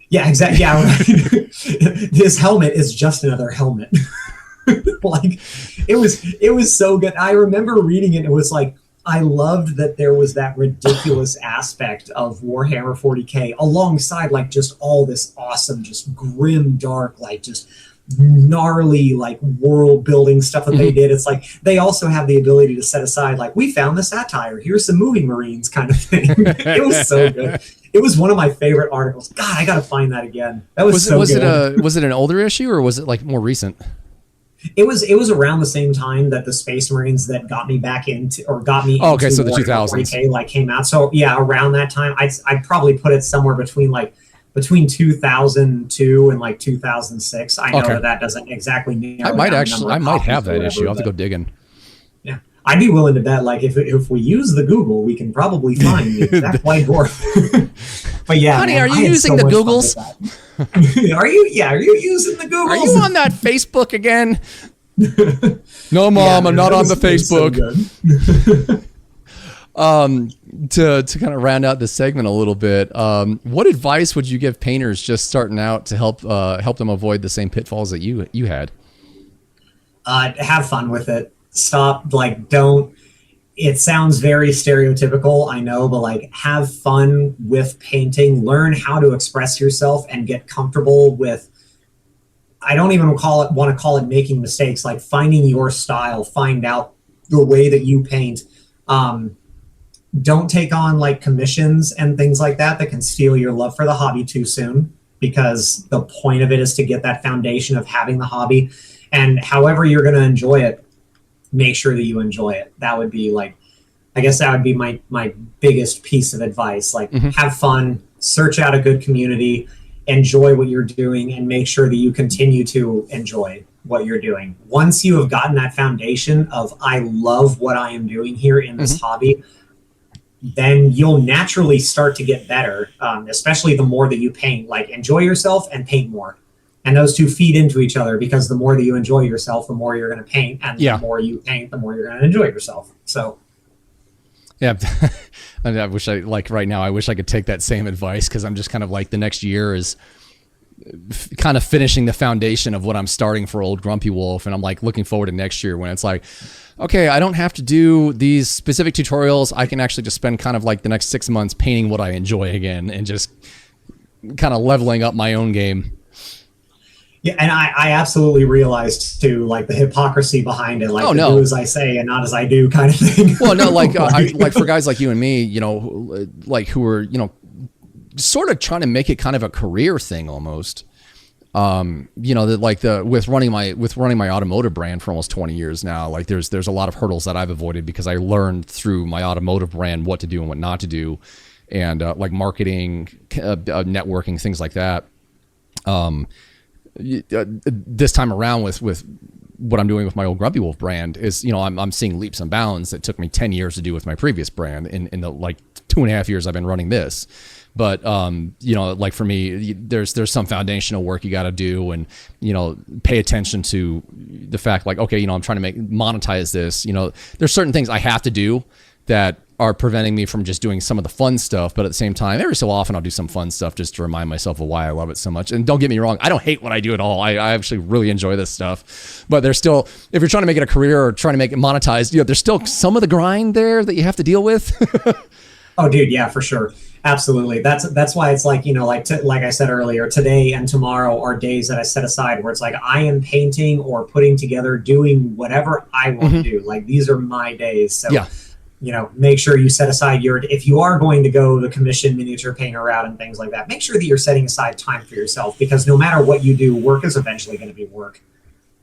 Yeah, exactly. Yeah, right. His helmet is just another helmet. It was so good. I remember reading it. It was I loved that there was that ridiculous aspect of Warhammer 40K alongside just all this awesome, just grim, dark, just gnarly, world building stuff that they did. It's they also have the ability to set aside, we found the satire, here's some moving Marines kind of thing. It was so good. It was one of my favorite articles. God, I got to find that again. That was so good. Was it an older issue or was it more recent? It was around the same time that the Space Marines that got me back into, or got me into so the 2000s 40K came out. So yeah, around that time, I'd probably put it somewhere between 2002 and 2006. I know that doesn't exactly narrow. I might have that issue. I'll have to go digging. Yeah, I'd be willing to bet if we use the Google, we can probably find the exact white dwarf. But yeah, honey, are you using the Googles? Are you using the Googles? Are you on that Facebook again? No, Mom, I'm not on the Facebook. To kind of round out the segment a little bit, what advice would you give painters just starting out to help them avoid the same pitfalls that you had? Have fun with it. Stop. Don't. It sounds very stereotypical, I know, but have fun with painting. Learn how to express yourself and get comfortable with. I don't even want to call it making mistakes. Finding your style, find out the way that you paint. Don't take on commissions and things like that can steal your love for the hobby too soon, because the point of it is to get that foundation of having the hobby, and however you're going to enjoy it, make sure that you enjoy it. That would be I guess that would be my biggest piece of advice. Have fun, search out a good community, enjoy what you're doing, and make sure that you continue to enjoy what you're doing. Once you have gotten that foundation of I love what I am doing here in this hobby, then you'll naturally start to get better, especially the more that you paint. Enjoy yourself and paint more. And those two feed into each other, because the more that you enjoy yourself, the more you're going to paint. And the more you paint, the more you're going to enjoy yourself. So, yeah, I wish right now, I wish I could take that same advice, because I'm just kind of the next year is kind of finishing the foundation of what I'm starting for Old Grumpy Wolf. And I'm looking forward to next year when it's okay, I don't have to do these specific tutorials. I can actually just spend kind of the next 6 months painting what I enjoy again, and just kind of leveling up my own game. Yeah, and I absolutely realized too, the hypocrisy behind it, do as I say and not as I do kind of thing. Well, no, for guys like you and me, who are, sort of trying to make it kind of a career thing almost. With running my automotive brand for almost 20 years now, there's a lot of hurdles that I've avoided because I learned through my automotive brand what to do and what not to do, and marketing, networking, things like that. This time around with what I'm doing with my Old Grumpy Wolf brand is, I'm seeing leaps and bounds that took me 10 years to do with my previous brand in the 2.5 years I've been running this. But, for me, there's some foundational work you got to do, and, pay attention to the fact like, okay, I'm trying to monetize this. There's certain things I have to do that are preventing me from just doing some of the fun stuff. But at the same time, every so often I'll do some fun stuff just to remind myself of why I love it so much. And don't get me wrong, I don't hate what I do at all. I actually really enjoy this stuff. But there's still, if you're trying to make it a career or trying to make it monetized, there's still some of the grind there that you have to deal with. Oh, dude, yeah, for sure. Absolutely. That's why it's like, like I said earlier, today and tomorrow are days that I set aside where it's like I am painting or putting together, doing whatever I want to do. Like these are my days. So, make sure you set aside if you are going to go the commission miniature painter route and things like that, make sure that you're setting aside time for yourself, because no matter what you do, work is eventually going to be work.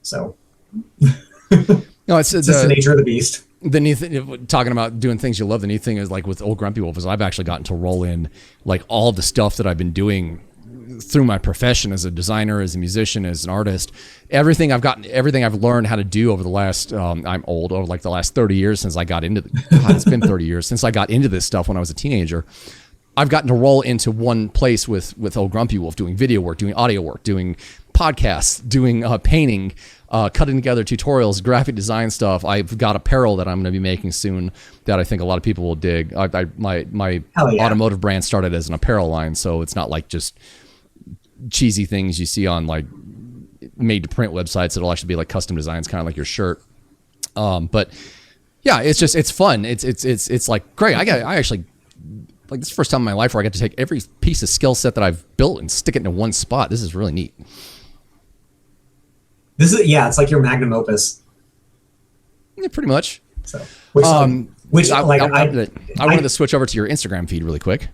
So it's just the nature of the beast. The neat thing, talking about doing things you love, the neat thing is like with Old Grumpy Wolf is I've actually gotten to roll in like all the stuff that I've been doing through my profession as a designer, as a musician, as an artist. Everything I've learned how to do over the last, over like the last 30 years since I got into it's been 30 years since I got into this stuff when I was a teenager. I've gotten to roll into one place with Old Grumpy Wolf, doing video work, doing audio work, doing podcasts, doing painting, cutting together tutorials, graphic design stuff. I've got apparel that I'm going to be making soon that I think a lot of people will dig. My automotive brand started as an apparel line, so it's not like just cheesy things you see on like made to print websites. It'll actually be like custom designs, kind of like your shirt. But yeah, it's fun. It's like great. I actually like this is the first time in my life where I get to take every piece of skill set that I've built and stick it into one spot. This is really neat. It's like your magnum opus. Yeah, pretty much. So, I wanted to switch over to your Instagram feed really quick.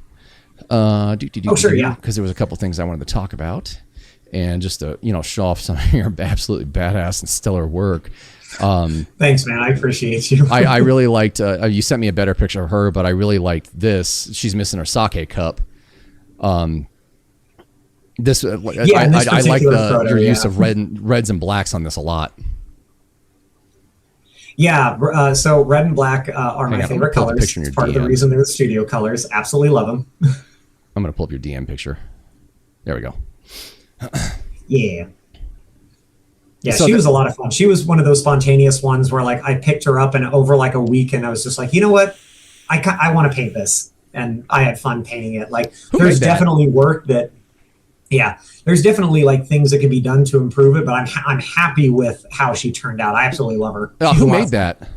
Sure, yeah. Because there was a couple things I wanted to talk about, and just to show off some of your absolutely badass and stellar work. Thanks, man. I appreciate you. I really liked. You sent me a better picture of her, but I really liked this. She's missing her sake cup. This I like your use of reds and blacks on this a lot. Yeah, so red and black are my favorite colors. It's part of the reason they're the studio colors. Absolutely love them. I'm going to pull up your DM picture. There we go. Yeah. Yeah, so she was a lot of fun. She was one of those spontaneous ones where like I picked her up and over like a week and I was just like, you know what? I want to paint this. And I had fun painting it. Like there's definitely work that, there's definitely like things that could be done to improve it, but I'm happy with how she turned out. I absolutely love her. Who made that?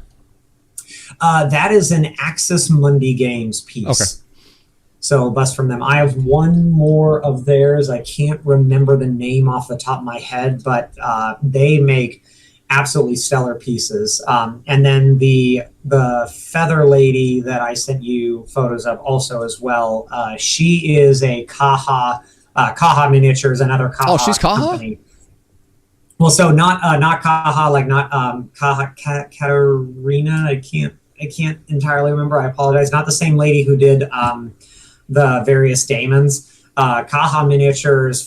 That is an Axis Mundi Games piece. Okay. So bust from them. I have one more of theirs. I can't remember the name off the top of my head, but they make absolutely stellar pieces. And then the feather lady that I sent you photos of also as well. She is a Kaha Miniatures, another Kaha. Oh, she's Kaha? Company. Well, so not Kaha, like not Katarina. I can't entirely remember. I apologize. Not the same lady who did the various daemons. Kaha Miniatures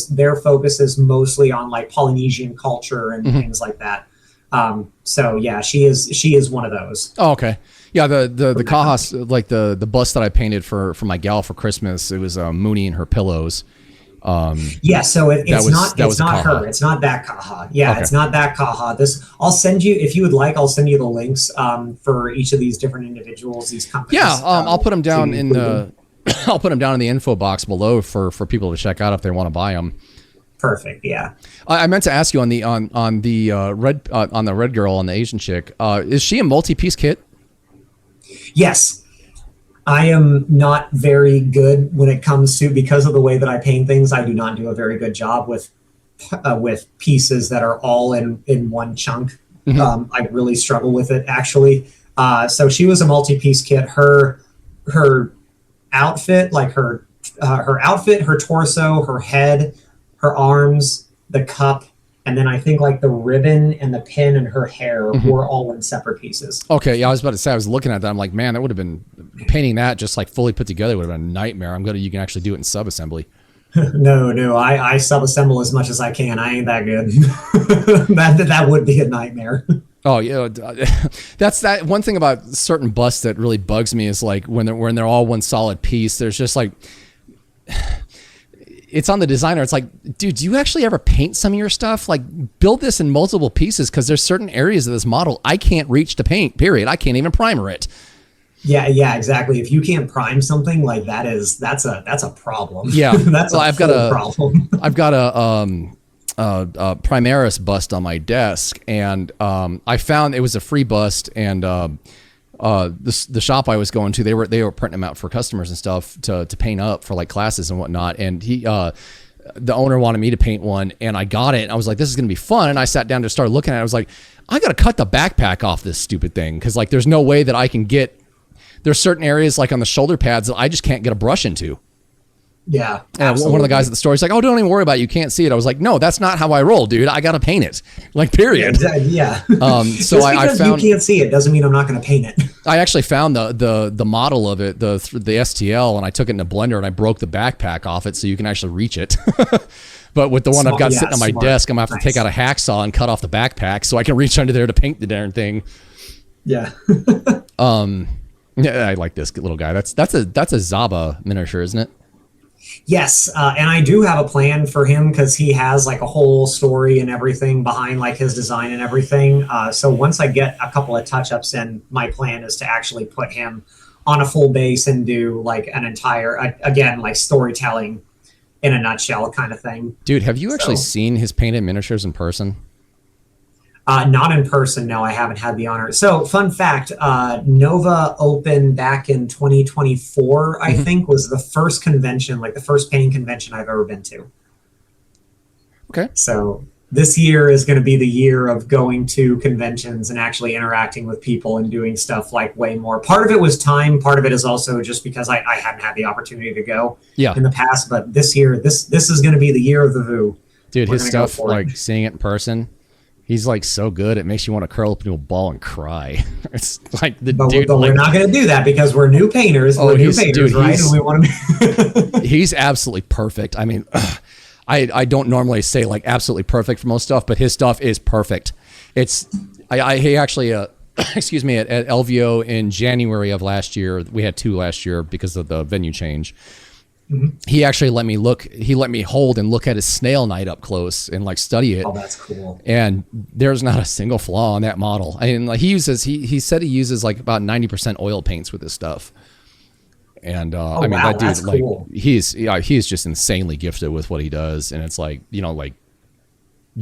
their focus is mostly on like Polynesian culture and things like that. So yeah, she is one of those. Oh, okay. Yeah, the Kaha, like the bust that I painted for my gal for Christmas, it was Mooney and her pillows. Yeah, so it's not her. It's not that Kaha. Yeah, okay. It's not that Kaha. I'll send you, if you would like, I'll send you the links for each of these different individuals, these companies. Yeah, I'll put them down in the I'll put them down in the info box below for people to check out if they want to buy them. Perfect. Yeah. I meant to ask you on the red girl, on the Asian chick. Is she a multi-piece kit? Yes. I am not very good when it comes to, because of the way that I paint things, I do not do a very good job with pieces that are all in one chunk. Mm-hmm. I really struggle with it, actually. So she was a multi-piece kit. Her outfit, like her outfit, her torso, her head, her arms, the cup, and then I think like the ribbon and the pin and her hair were all in separate pieces. Okay, yeah, I was about to say, I was looking at that, I'm like, man, that would have been, painting that just like fully put together would have been a nightmare. You can actually do it in sub-assembly. No, I sub-assemble as much as I can. I ain't that good. that would be a nightmare. Oh yeah, that's that one thing about certain busts that really bugs me is like when they're all one solid piece. There's just like it's on the designer. It's like, dude, do you actually ever paint some of your stuff? Like, build this in multiple pieces, because there's certain areas of this model I can't reach to paint, period. I can't even primer it. Yeah, exactly. If you can't prime something, like that's a problem. Yeah. That's well, I've got a problem. I've got a Primaris bust on my desk, and I found it was a free bust, and the shop I was going to, they were printing them out for customers and stuff to paint up for like classes and whatnot. And the owner wanted me to paint one, and I got it. And I was like, this is going to be fun. And I sat down to start looking at it. I was like, I got to cut the backpack off this stupid thing. 'Cause like, there's no way that I can there's certain areas like on the shoulder pads that I just can't get a brush into. Yeah. And one of the guys at the store, he's like, oh, don't even worry about it. You can't see it. I was like, no, that's not how I roll, dude. I got to paint it. Like, period. Yeah. So I found, you can't see it doesn't mean I'm not going to paint it. I actually found the model of it, the STL, and I took it in a blender and I broke the backpack off it so you can actually reach it. But with the one I've got sitting on my desk, I'm going to have to take out a hacksaw and cut off the backpack so I can reach under there to paint the darn thing. Yeah. Yeah, I like this little guy. That's a Zaba miniature, isn't it? Yes, and I do have a plan for him, because he has like a whole story and everything behind like his design and everything. So once I get a couple of touch-ups in, my plan is to actually put him on a full base and do like an entire, again, like storytelling in a nutshell kind of thing. Dude, have you actually seen his painted miniatures in person? Not in person, no, I haven't had the honor. So, fun fact, Nova opened back in 2024, I think, was the first convention, like the first painting convention I've ever been to. Okay. So, this year is going to be the year of going to conventions and actually interacting with people and doing stuff like way more. Part of it was time, part of it is also just because I hadn't had the opportunity to go in the past, but this year, this is going to be the year of the VOO. Dude, his stuff, like seeing it in person, he's like so good, it makes you want to curl up into a ball and cry. It's like but we're not going to do that because we're new painters. We're new painters, right? And we want to. He's absolutely perfect. I mean, I don't normally say like absolutely perfect for most stuff, but his stuff is perfect. He actually excuse me, at LVO in January of last year. We had 2 last year because of the venue change. Mm-hmm. He actually let me hold and look at his snail night up close and like study it. Oh, that's cool. And there's not a single flaw on that model. I mean, like he said he uses like about 90% oil paints with his stuff. And I mean, that dude, like cool. He's just insanely gifted with what he does. And it's like, like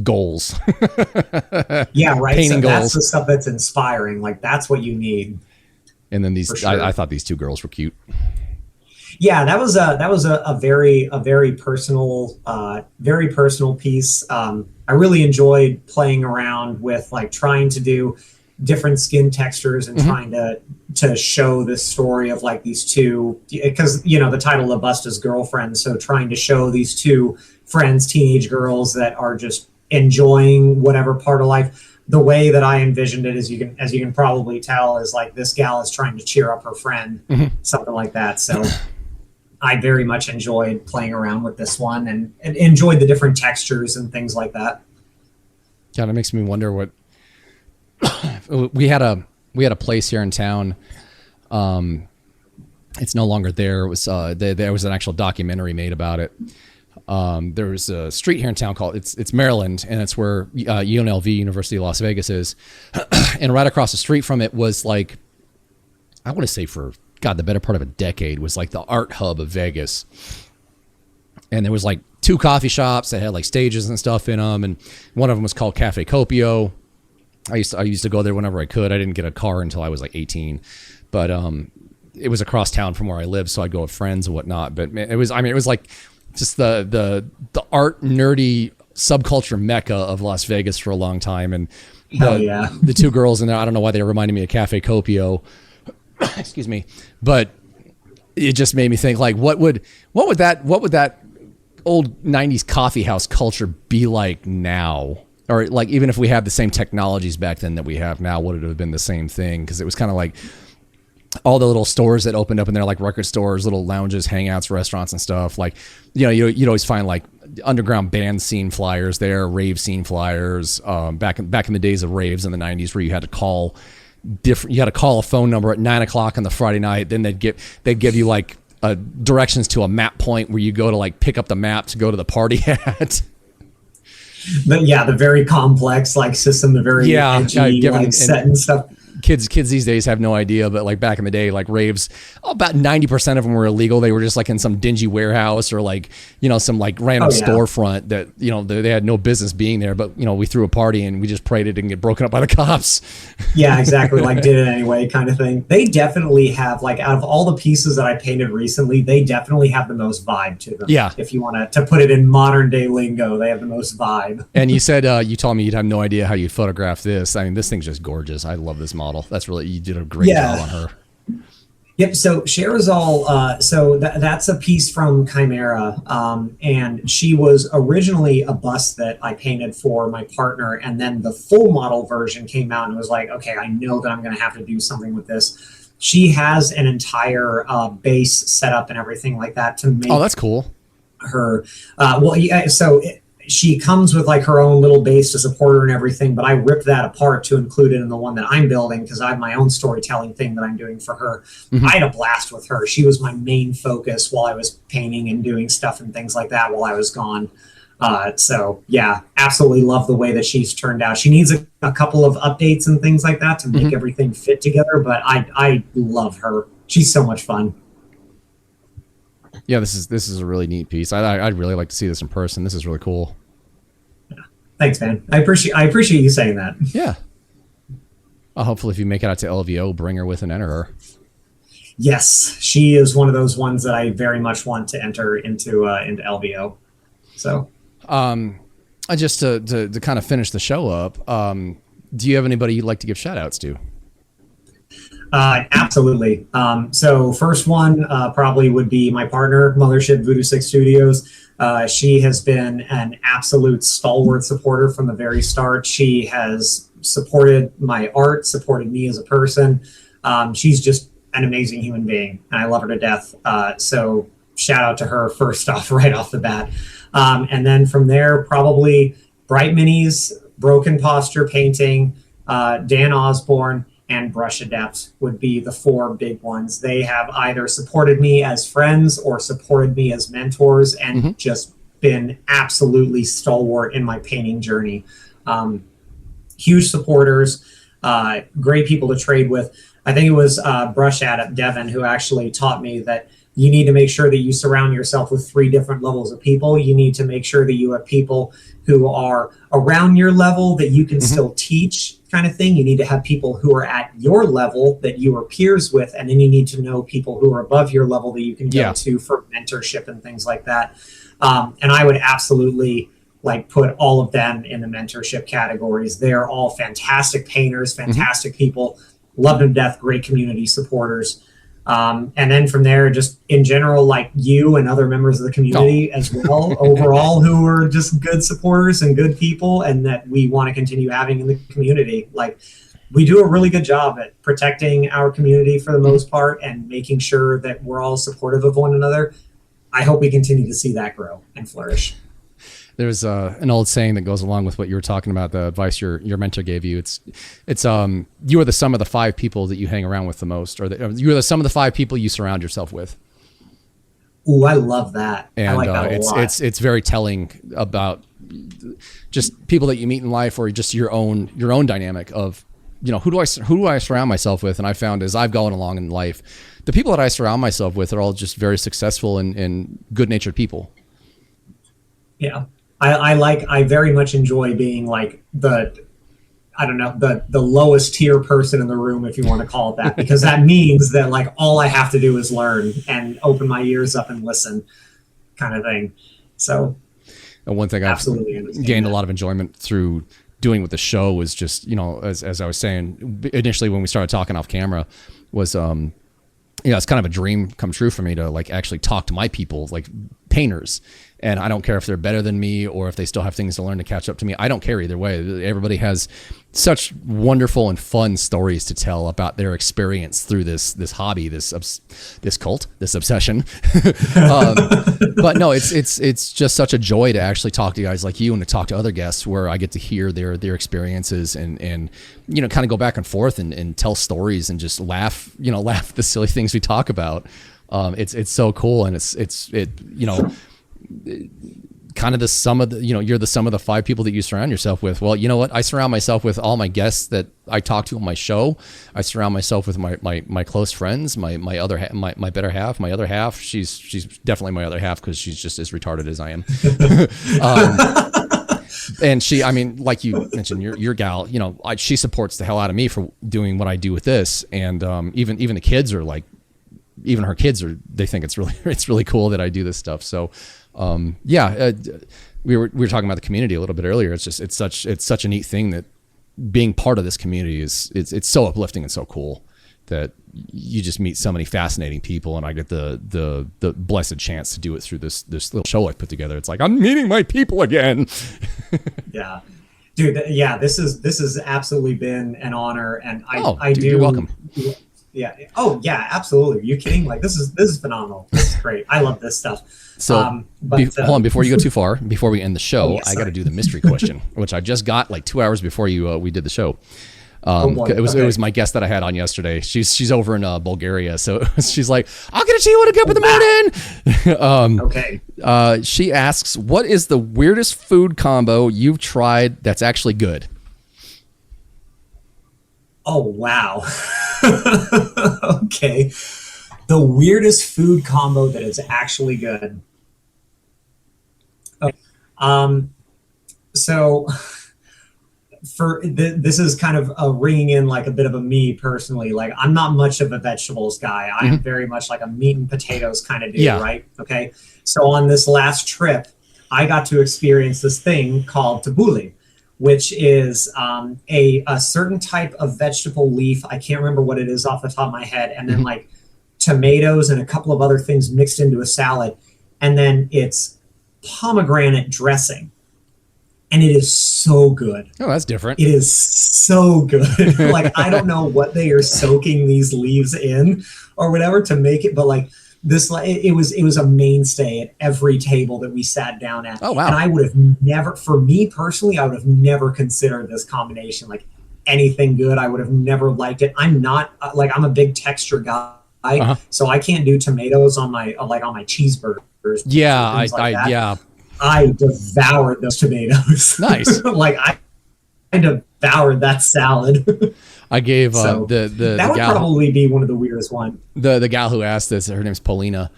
goals. Yeah, right. Painting goals. That's the stuff that's inspiring. Like that's what you need. And then I thought these 2 girls were cute. Yeah, that was a very personal piece. I really enjoyed playing around with like trying to do different skin textures and trying to show this story of like these 2, because the title of bust is Girlfriends, so trying to show these 2 friends, teenage girls that are just enjoying whatever part of life. The way that I envisioned it, as you can probably tell, is like this gal is trying to cheer up her friend, something like that. So. I very much enjoyed playing around with this one and enjoyed the different textures and things like that. Kind of makes me wonder what we had a place here in town. It's no longer there. It was there was an actual documentary made about it. There was a street here in town called it's Maryland, and it's where UNLV, University of Las Vegas, is. And right across the street from it was like, I want to say for the better part of a decade, was like the art hub of Vegas. And there was like 2 coffee shops that had like stages and stuff in them, and one of them was called Cafe Copio. I used to go there whenever I could. I didn't get a car until I was like 18, but it was across town from where I lived, so I'd go with friends and whatnot. But it was like just the art nerdy subculture mecca of Las Vegas for a long time. And the 2 girls in there, I don't know why they reminded me of Cafe Copio. Excuse me, but it just made me think like, what would that old 90s coffee house culture be like now? Or like, even if we had the same technologies back then that we have now, would it have been the same thing? Because it was kind of like all the little stores that opened up in there, like record stores, little lounges, hangouts, restaurants and stuff. Like, you'd always find like underground band scene flyers there, rave scene flyers, back in the days of raves in the 90s, where you had to call a phone number at 9:00 on the Friday night. Then they'd give you like directions to a map point where you go to like pick up the map to go to the party at. But yeah, the very complex like system, the very edgy, like set and stuff. Kids these days have no idea, but like back in the day, like raves, about 90% of them were illegal. They were just like in some dingy warehouse or like, some like random storefront that, they had no business being there. But, we threw a party and we just prayed it didn't get broken up by the cops. Yeah, exactly. Like did it anyway kind of thing. They definitely have, like, out of all the pieces that I painted recently, they definitely have the most vibe to them. Yeah. If you want to put it in modern day lingo, they have the most vibe. And you said, you told me you'd have no idea how you'd photograph this. I mean, this thing's just gorgeous. I love this model. That's really, you did a great job on her. Yep. So Sherazal, that's a piece from Chimera, and she was originally a bust that I painted for my partner, and then the full model version came out and was like, okay, I know that I'm going to have to do something with this. She has an entire base set up and everything like that to make. Oh, that's cool. Her, she comes with like her own little base to support her and everything, but I ripped that apart to include it in the one that I'm building because I have my own storytelling thing that I'm doing for her. Mm-hmm. I had a blast with her. She was my main focus while I was painting and doing stuff and things like that while I was gone. So yeah, absolutely love the way that she's turned out. She needs a couple of updates and things like that to make everything fit together, but I love her. She's so much fun. Yeah, this is a really neat piece. I'd really like to see this in person. This is really cool. Yeah. Thanks, man. I appreciate you saying that. Yeah. Hopefully, if you make it out to LVO, bring her with and enter her. Yes, she is one of those ones that I very much want to enter into LVO. So, just to kind of finish the show up, do you have anybody you'd like to give shout outs to? Absolutely. So first one probably would be my partner, Mothership VooDoo6Studios. She has been an absolute stalwart supporter from the very start. She has supported my art, supported me as a person. She's just an amazing human being, and I love her to death. So shout out to her first off, right off the bat. And then from there, probably Bright Minis, Broken Posture Painting, Dan Osborne, and Brush Adept would be the four big ones. They have either supported me as friends or supported me as mentors and just been absolutely stalwart in my painting journey. Huge supporters, great people to trade with. I think it was Brush Adept Devin who actually taught me that you need to make sure that you surround yourself with three different levels of people. You need to make sure that you have people who are around your level that you can still teach, kind of thing. You need to have people who are at your level that you are peers with, and then you need to know people who are above your level that you can go to for mentorship and things like that. And I would absolutely put all of them in the mentorship categories. They're all fantastic painters, fantastic people, love them to death, great community supporters. And then from there, just in general, like you and other members of the community as well, overall, who are just good supporters and good people, and that we want to continue having in the community. Like, we do a really good job at protecting our community for the most part and making sure that we're all supportive of one another. I hope we continue to see that grow and flourish. There's an old saying that goes along with what you were talking about, the advice your mentor gave you. It's you are the sum of the five people that you hang around with the most, or you are the sum of the five people you surround yourself with. Ooh, I love that. And I like that a lot. It's very telling about just people that you meet in life, or just your own dynamic of, who do I surround myself with? And I found as I've gone along in life, the people that I surround myself with are all just very successful and good-natured people. Yeah. I very much enjoy being like the lowest tier person in the room, if you want to call it that, because that means that like all I have to do is learn and open my ears up and listen, kind of thing. So, and one thing I've gained a lot of enjoyment through doing with the show was just, as I was saying initially when we started talking off camera, was it's kind of a dream come true for me to like actually talk to my people, like painters. And I don't care if they're better than me or if they still have things to learn to catch up to me. I don't care either way. Everybody has such wonderful and fun stories to tell about their experience through this hobby, this cult, this obsession. But no, it's just such a joy to actually talk to guys like you and to talk to other guests where I get to hear their experiences and kind of go back and forth and tell stories and just laugh the silly things we talk about. It's so cool, and it kind of the sum of the, you're the sum of the 5 people that you surround yourself with. Well, you know what? I surround myself with all my guests that I talk to on my show. I surround myself with my close friends, my better half, my other half. She's definitely my other half because she's just as retarded as I am. And she, I mean, like you mentioned, your gal, she supports the hell out of me for doing what I do with this. And even the kids are like, even her kids they think it's really cool that I do this stuff. So we were talking about the community a little bit earlier. It's such a neat thing that being part of this community it's so uplifting and so cool that you just meet so many fascinating people, and I get the blessed chance to do it through this little show I put together. It's like I'm meeting my people again. Yeah, dude. Yeah, this has absolutely been an honor, and you're welcome. Yeah. Oh yeah, absolutely. Are you kidding? Like this is phenomenal. This is great. I love this stuff. So hold on, before you go too far, before we end the show, I got to do the mystery question, which I just got like 2 hours before we did the show. It was my guest that I had on yesterday. She's over in Bulgaria, so she's like, "I'll get to you when I get up in the morning." Okay. She asks, "What is the weirdest food combo you've tried that's actually good?" Oh wow. Okay. The weirdest food combo that is actually good. Okay. So for this is kind of ringing in like a bit of a me personally. Like I'm not much of a vegetables guy. I am very much like a meat and potatoes kind of dude, right? Okay. So on this last trip, I got to experience this thing called tabbouleh, which is a certain type of vegetable leaf. I can't remember what it is off the top of my head. And then like tomatoes and a couple of other things mixed into a salad. And then it's pomegranate dressing. And it is so good. Oh, that's different. It is so good. Like, I don't know what they are soaking these leaves in or whatever to make it, but like this, it was a mainstay at every table that we sat down at. Oh, wow. And I would have never, for me personally, I would have never considered this combination like anything good. I would have never liked it. I'm not like, I'm a big texture guy. So I can't do tomatoes on my cheeseburgers. Yeah, yeah. I devoured those tomatoes. Nice. Like I devoured that salad. I gave so the that would gal, probably be one of the weirdest ones. The gal who asked this, her name's Paulina.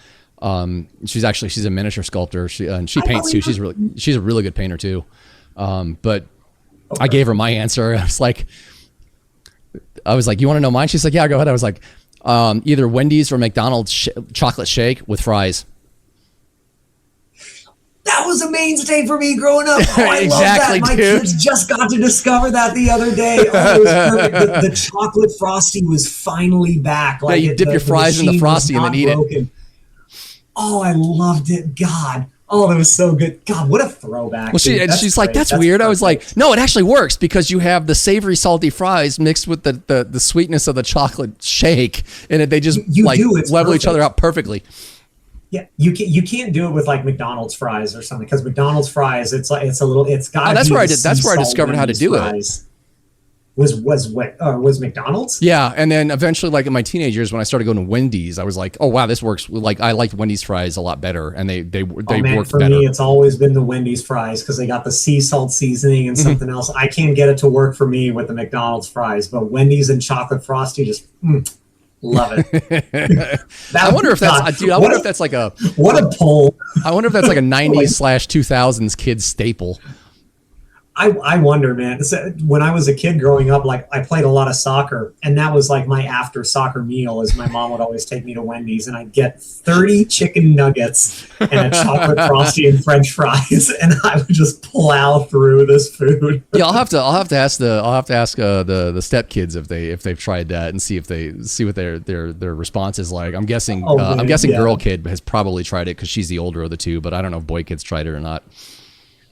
She's a miniature sculptor. She paints too. She's a really good painter too. But I gave her my answer. I was like, you want to know mine? She's like, yeah, go ahead. I was like, either Wendy's or McDonald's chocolate shake with fries. That was a mainstay for me growing up. Oh, I exactly, love that. My dude. kids just got to discover that the other day. Oh, it was perfect. The chocolate frosty was finally back. Like, yeah, you dip your fries in the frosty and then eat it. Oh, I loved it. God. Oh, that was so good. God, what a throwback. Well, she's like, that's weird. Perfect. I was like, no, it actually works because you have the savory, salty fries mixed with the sweetness of the chocolate shake, and they just level each other out perfectly. Yeah, you can't do it with like McDonald's fries or something because McDonald's fries it's got. Oh, that's where I discovered how to do it. Was McDonald's? Yeah, and then eventually, like in my teenage years, when I started going to Wendy's, I was like, oh wow, this works. Like I liked Wendy's fries a lot better, and they worked better. For me, it's always been the Wendy's fries because they got the sea salt seasoning and something else. I can't get it to work for me with the McDonald's fries, but Wendy's and chocolate frosty just. Love it. I wonder if that's, dude. I wonder if that's like a what a poll. I wonder if that's like a '90s/2000s kid staple. I wonder, man. So when I was a kid growing up, like I played a lot of soccer, and that was like my after soccer meal. Is my mom would always take me to Wendy's, and I'd get 30 chicken nuggets and a chocolate frosty and French fries, and I would just plow through this food. Yeah, I'll have to ask the stepkids if they've tried that and see what their response is like. I'm guessing girl kid has probably tried it because she's the older of the two, but I don't know if boy kid's tried it or not.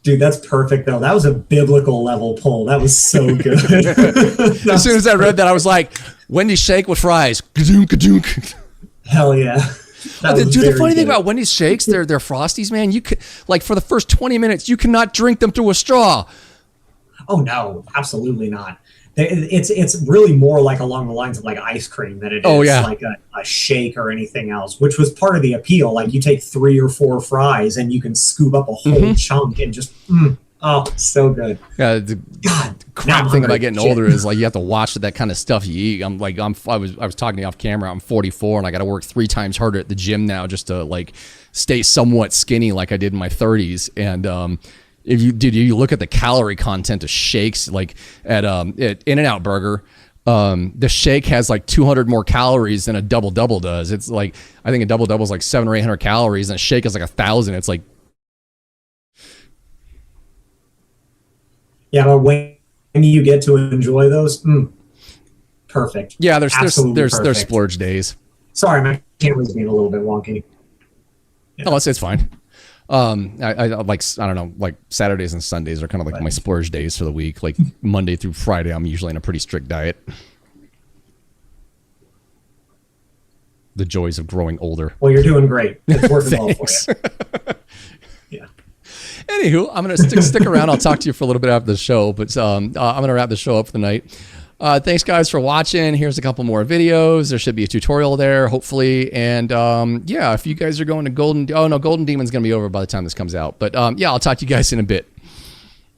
Dude, that's perfect, though. That was a biblical level poll. That was so good. As soon as I read that, I was like, Wendy's shake with fries. Ka-doonk. Hell yeah. Dude, the funny thing about Wendy's shakes, they're Frosties, man. You could, like, for the first 20 minutes, you cannot drink them through a straw. Oh, no. Absolutely not. It's really more like along the lines of like ice cream than it is like a shake or anything else, which was part of the appeal. Like you take 3 or 4 fries and you can scoop up a whole chunk and just oh, so good. Yeah, the crap thing about getting older is like you have to watch that kind of stuff you eat. I was talking to you off camera. I'm 44 and I got to work 3 times harder at the gym now just to like stay somewhat skinny like I did in my 30s. And if you look at the calorie content of shakes, like at In-N-Out Burger, the shake has like 200 more calories than a double does. It's like, I think a double is like 700 or 800 calories and a shake is like 1,000. It's like, yeah, but when you get to enjoy those, perfect. Yeah, there's splurge days. Sorry, my camera's being a little bit wonky. Yeah. Oh, it's fine. I don't know, like Saturdays and Sundays are kind of like my splurge days for the week. Like Monday through Friday, I'm usually in a pretty strict diet. The joys of growing older. Well, you're doing great. It's working well for you. Yeah. Anywho, I'm going to stick around. I'll talk to you for a little bit after the show, but I'm going to wrap the show up for the night. Thanks, guys, for watching. Here's a couple more videos. There should be a tutorial there, hopefully. And yeah, if you guys are going to Golden Demon's going to be over by the time this comes out. But yeah, I'll talk to you guys in a bit.